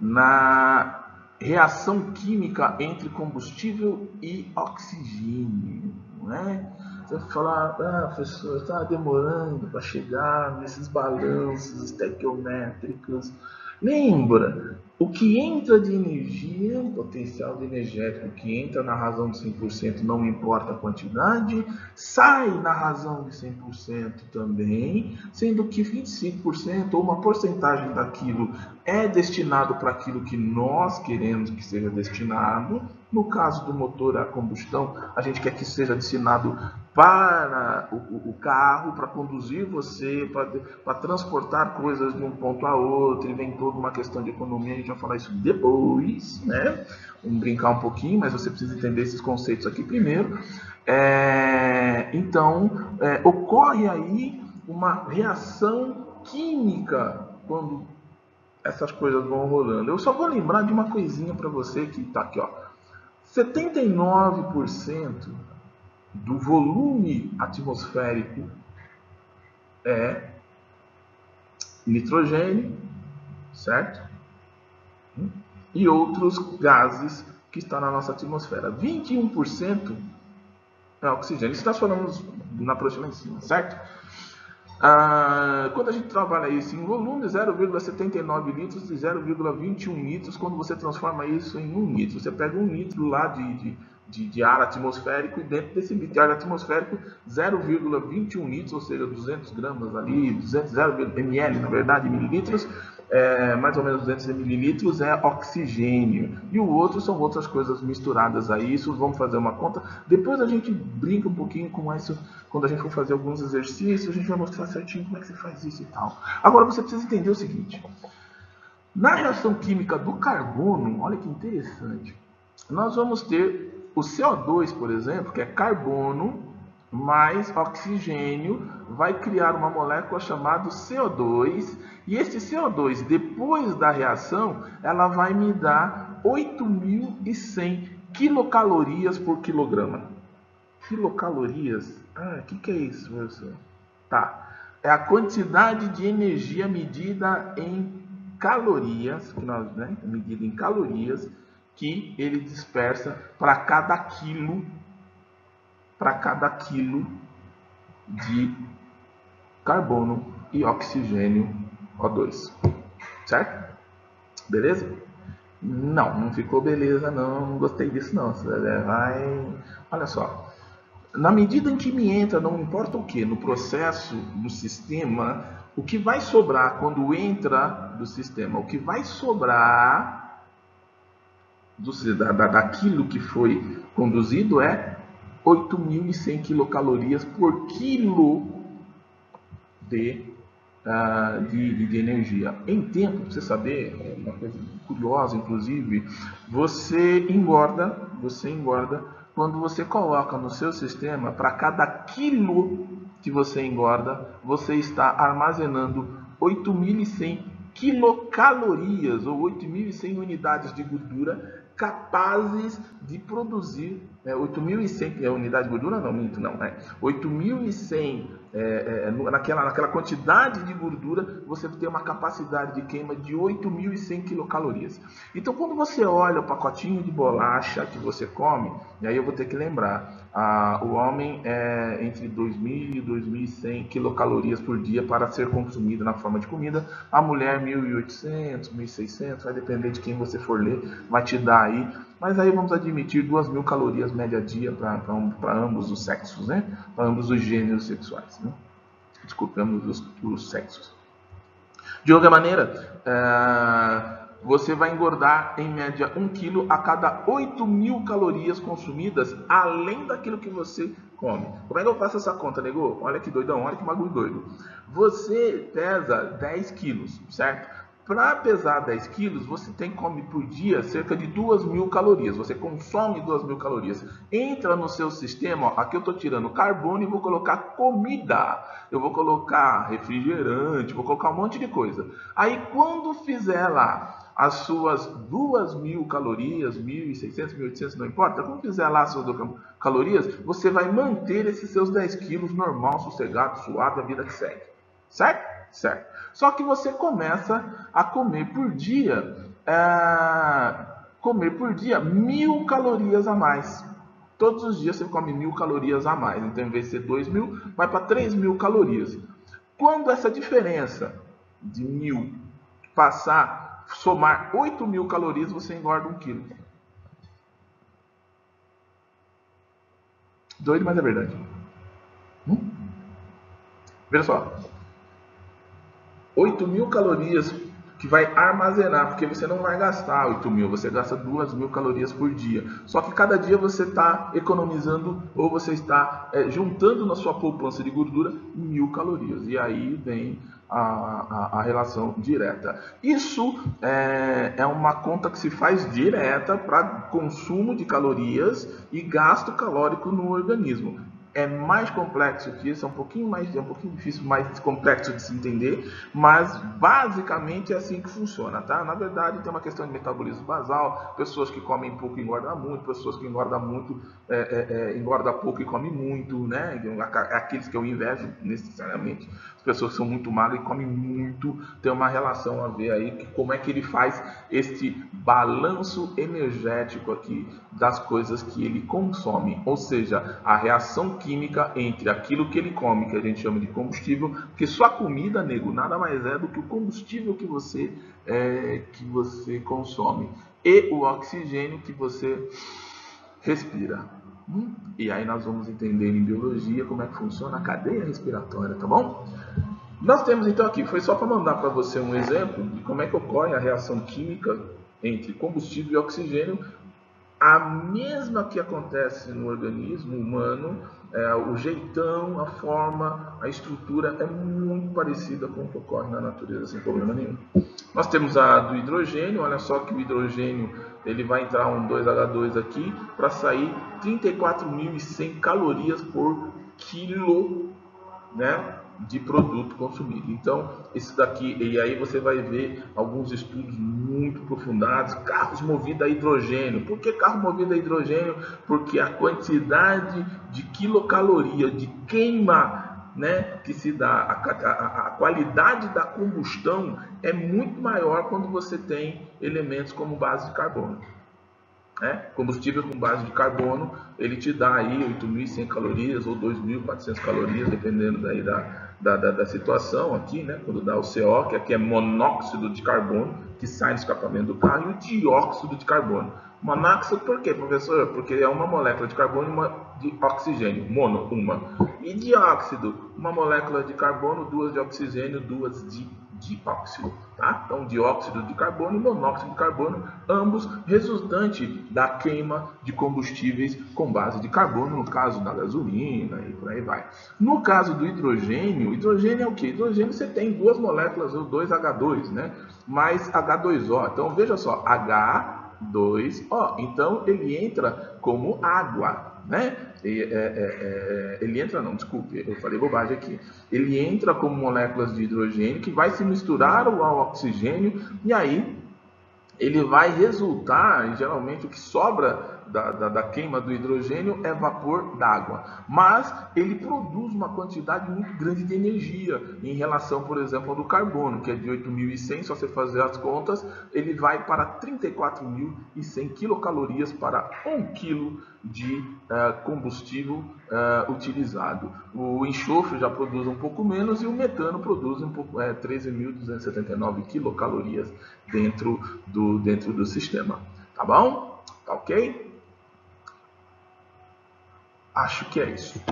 na reação química entre combustível e oxigênio, né? Você vai falar, professor, está demorando para chegar nesses balanços estequiométricos. Lembra, o que entra de energia, potencial de energético, que entra na razão de 100%, não importa a quantidade, sai na razão de 100% também, sendo que 25% ou uma porcentagem daquilo é destinado para aquilo que nós queremos que seja destinado. No caso do motor a combustão, a gente quer que seja destinado para o carro, para conduzir você, para transportar coisas de um ponto a outro, e vem toda uma questão de economia, a gente vai falar isso depois, né? Vamos brincar um pouquinho, mas você precisa entender esses conceitos aqui primeiro. Então, ocorre aí uma reação química quando essas coisas vão rolando. Eu só vou lembrar de uma coisinha para você que está aqui, ó. 79% do volume atmosférico é nitrogênio, certo? E outros gases que estão na nossa atmosfera. 21% é oxigênio. Isso nós falamos na prancha lá em cima, certo? Quando a gente trabalha isso em volume, 0,79 litros e 0,21 litros, quando você transforma isso em 1 litro. Você pega 1 litro lá de ar atmosférico e dentro desse litro de ar atmosférico 0,21 litros, ou seja, 200 gramas ali, 200 ml, na verdade, mililitros, mais ou menos 200 mililitros é oxigênio. E o outro são outras coisas misturadas a isso. Vamos fazer uma conta. Depois a gente brinca um pouquinho com isso. Quando a gente for fazer alguns exercícios, a gente vai mostrar certinho como é que você faz isso e tal. Agora você precisa entender o seguinte. Na reação química do carbono, olha que interessante. Nós vamos ter o CO2, por exemplo, que é carbono mais oxigênio, vai criar uma molécula chamada CO2, e esse CO2, depois da reação, ela vai me dar 8.100 quilocalorias por quilograma. Quilocalorias? O que é isso, professor? Tá. é a quantidade de energia medida em calorias, medida em calorias, que ele dispersa para cada quilo de carbono e oxigênio O2, certo? Beleza? Não ficou beleza, não gostei disso não. Olha só, na medida em que me entra, não importa o que, no processo, no sistema, o que vai sobrar quando entra do sistema, o que vai sobrar daquilo que foi conduzido é 8.100 quilocalorias por quilo de energia. Em tempo, para você saber, uma coisa curiosa, inclusive, você engorda quando você coloca no seu sistema, para cada quilo que você engorda, você está armazenando 8.100 quilocalorias ou 8.100 unidades de gordura capazes de produzir 8.100 unidades de gordura, não, minto, não, 8.100 naquela quantidade de gordura, você tem uma capacidade de queima de 8.100 quilocalorias. Então, quando você olha o pacotinho de bolacha que você come, e aí eu vou ter que lembrar, o homem é entre 2.000 e 2.100 quilocalorias por dia para ser consumido na forma de comida, a mulher 1.800, 1.600, vai depender de quem você for ler, vai te dar aí, mas aí vamos admitir 2.000 calorias média dia para ambos os sexos, né? Para ambos os gêneros sexuais, né? Desculpe, ambos os sexos. De qualquer maneira, você vai engordar em média 1 kg a cada 8.000 calorias consumidas, além daquilo que você come. Como é que eu faço essa conta, nego? Olha que doidão, olha que bagulho doido. Você pesa 10 quilos, certo? Para pesar 10 quilos, você come por dia cerca de 2.000 calorias. Você consome 2.000 calorias. Entra no seu sistema, ó, aqui eu estou tirando carbono e vou colocar comida. Eu vou colocar refrigerante, vou colocar um monte de coisa. Aí quando fizer lá as suas 2.000 calorias, 1.600, 1.800, não importa. Quando fizer lá as suas calorias, você vai manter esses seus 10 quilos normal, sossegado, suave, a vida que segue. Certo? Certo. Só que você começa a comer por dia 1.000 calorias a mais. Todos os dias você come 1.000 calorias a mais. Então, em vez de ser 2.000, vai para 3.000 calorias. Quando essa diferença de 1.000 passar, somar 8.000 calorias, você engorda 1 quilo. Doido, mas é verdade. Veja só. 8.000 calorias que vai armazenar, porque você não vai gastar 8.000, você gasta 2.000 calorias por dia. Só que cada dia você está economizando ou você está juntando na sua poupança de gordura 1.000 calorias. E aí vem a relação direta. Isso é uma conta que se faz direta para consumo de calorias e gasto calórico no organismo. É mais complexo que isso, é um pouquinho difícil, mais complexo de se entender, mas basicamente é assim que funciona, tá? Na verdade, tem uma questão de metabolismo basal, pessoas que comem pouco engordam muito, pessoas que engordam muito engordam pouco e comem muito, né? Aqueles que eu invejo necessariamente, as pessoas que são muito magras e comem muito, tem uma relação a ver aí, como é que ele faz este balanço energético aqui das coisas que ele consome, ou seja, a reação química entre aquilo que ele come, que a gente chama de combustível, porque sua comida, nego, nada mais é do que o combustível que você consome e o oxigênio que você respira. E aí nós vamos entender em biologia como é que funciona a cadeia respiratória, tá bom? Nós temos então aqui, foi só para mandar para você um exemplo de como é que ocorre a reação química entre combustível e oxigênio, a mesma que acontece no organismo humano, o jeitão, a forma, a estrutura é muito parecida com o que ocorre na natureza, sem problema nenhum. Nós temos a do hidrogênio, olha só que o hidrogênio ele vai entrar um 2H2 aqui para sair 34.100 calorias por quilo, né, de produto consumido. Então, esse daqui, e aí você vai ver alguns estudos muito aprofundados, carros movidos a hidrogênio. Por que carro movido a hidrogênio? Porque a quantidade de quilocaloria de queima né, que se dá, a qualidade da combustão é muito maior quando você tem elementos como base de carbono. Combustível com base de carbono, ele te dá aí 8.100 calorias ou 2.400 calorias, dependendo daí da situação aqui, né? Quando dá o CO, que aqui é monóxido de carbono, que sai no escapamento do carro, e o dióxido de carbono. Monóxido por quê, professor? Porque é uma molécula de carbono e uma de oxigênio, mono, uma. E dióxido, uma molécula de carbono, duas de oxigênio, duas de dióxido, tá? Então, dióxido de carbono e monóxido de carbono, ambos resultante da queima de combustíveis com base de carbono, no caso da gasolina e por aí vai. No caso do hidrogênio, hidrogênio é o que? Hidrogênio você tem duas moléculas, o 2H2, né? Mais H2O. Então, veja só, H2O. Então, ele entra como água, né? Ele entra, não, desculpe, eu falei bobagem aqui. Ele entra como moléculas de hidrogênio que vai se misturar ao oxigênio e aí ele vai resultar, e geralmente o que sobra da queima do hidrogênio é vapor d'água, mas ele produz uma quantidade muito grande de energia em relação, por exemplo, ao do carbono, que é de 8.100, se você fazer as contas, ele vai para 34.100 quilocalorias para 1 quilo de combustível utilizado. O enxofre já produz um pouco menos e o metano produz 13.279 quilocalorias dentro do sistema. Tá bom? Tá ok? Acho que é isso.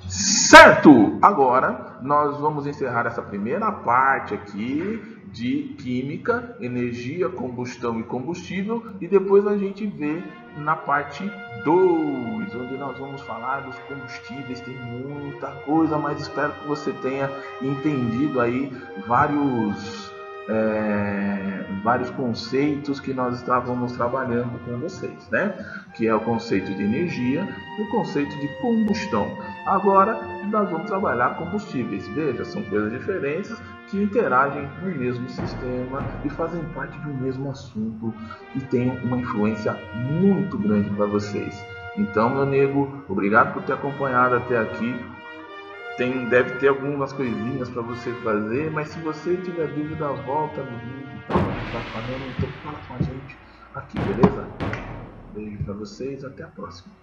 Certo! Agora nós vamos encerrar essa primeira parte aqui de química, energia, combustão e combustível, e depois a gente vê na parte 2, onde nós vamos falar dos combustíveis. Tem muita coisa, mas espero que você tenha entendido aí vários conceitos que nós estávamos trabalhando com vocês, né? Que é o conceito de energia e o conceito de combustão. Agora nós vamos trabalhar combustíveis. Veja, são coisas diferentes que interagem no mesmo sistema e fazem parte de um mesmo assunto e têm uma influência muito grande para vocês. Então, meu amigo, obrigado por ter acompanhado até aqui. Deve ter algumas coisinhas para você fazer, mas se você tiver dúvida, volta no vídeo, tá falando, então fala com a gente aqui, beleza? Beijo para vocês, até a próxima.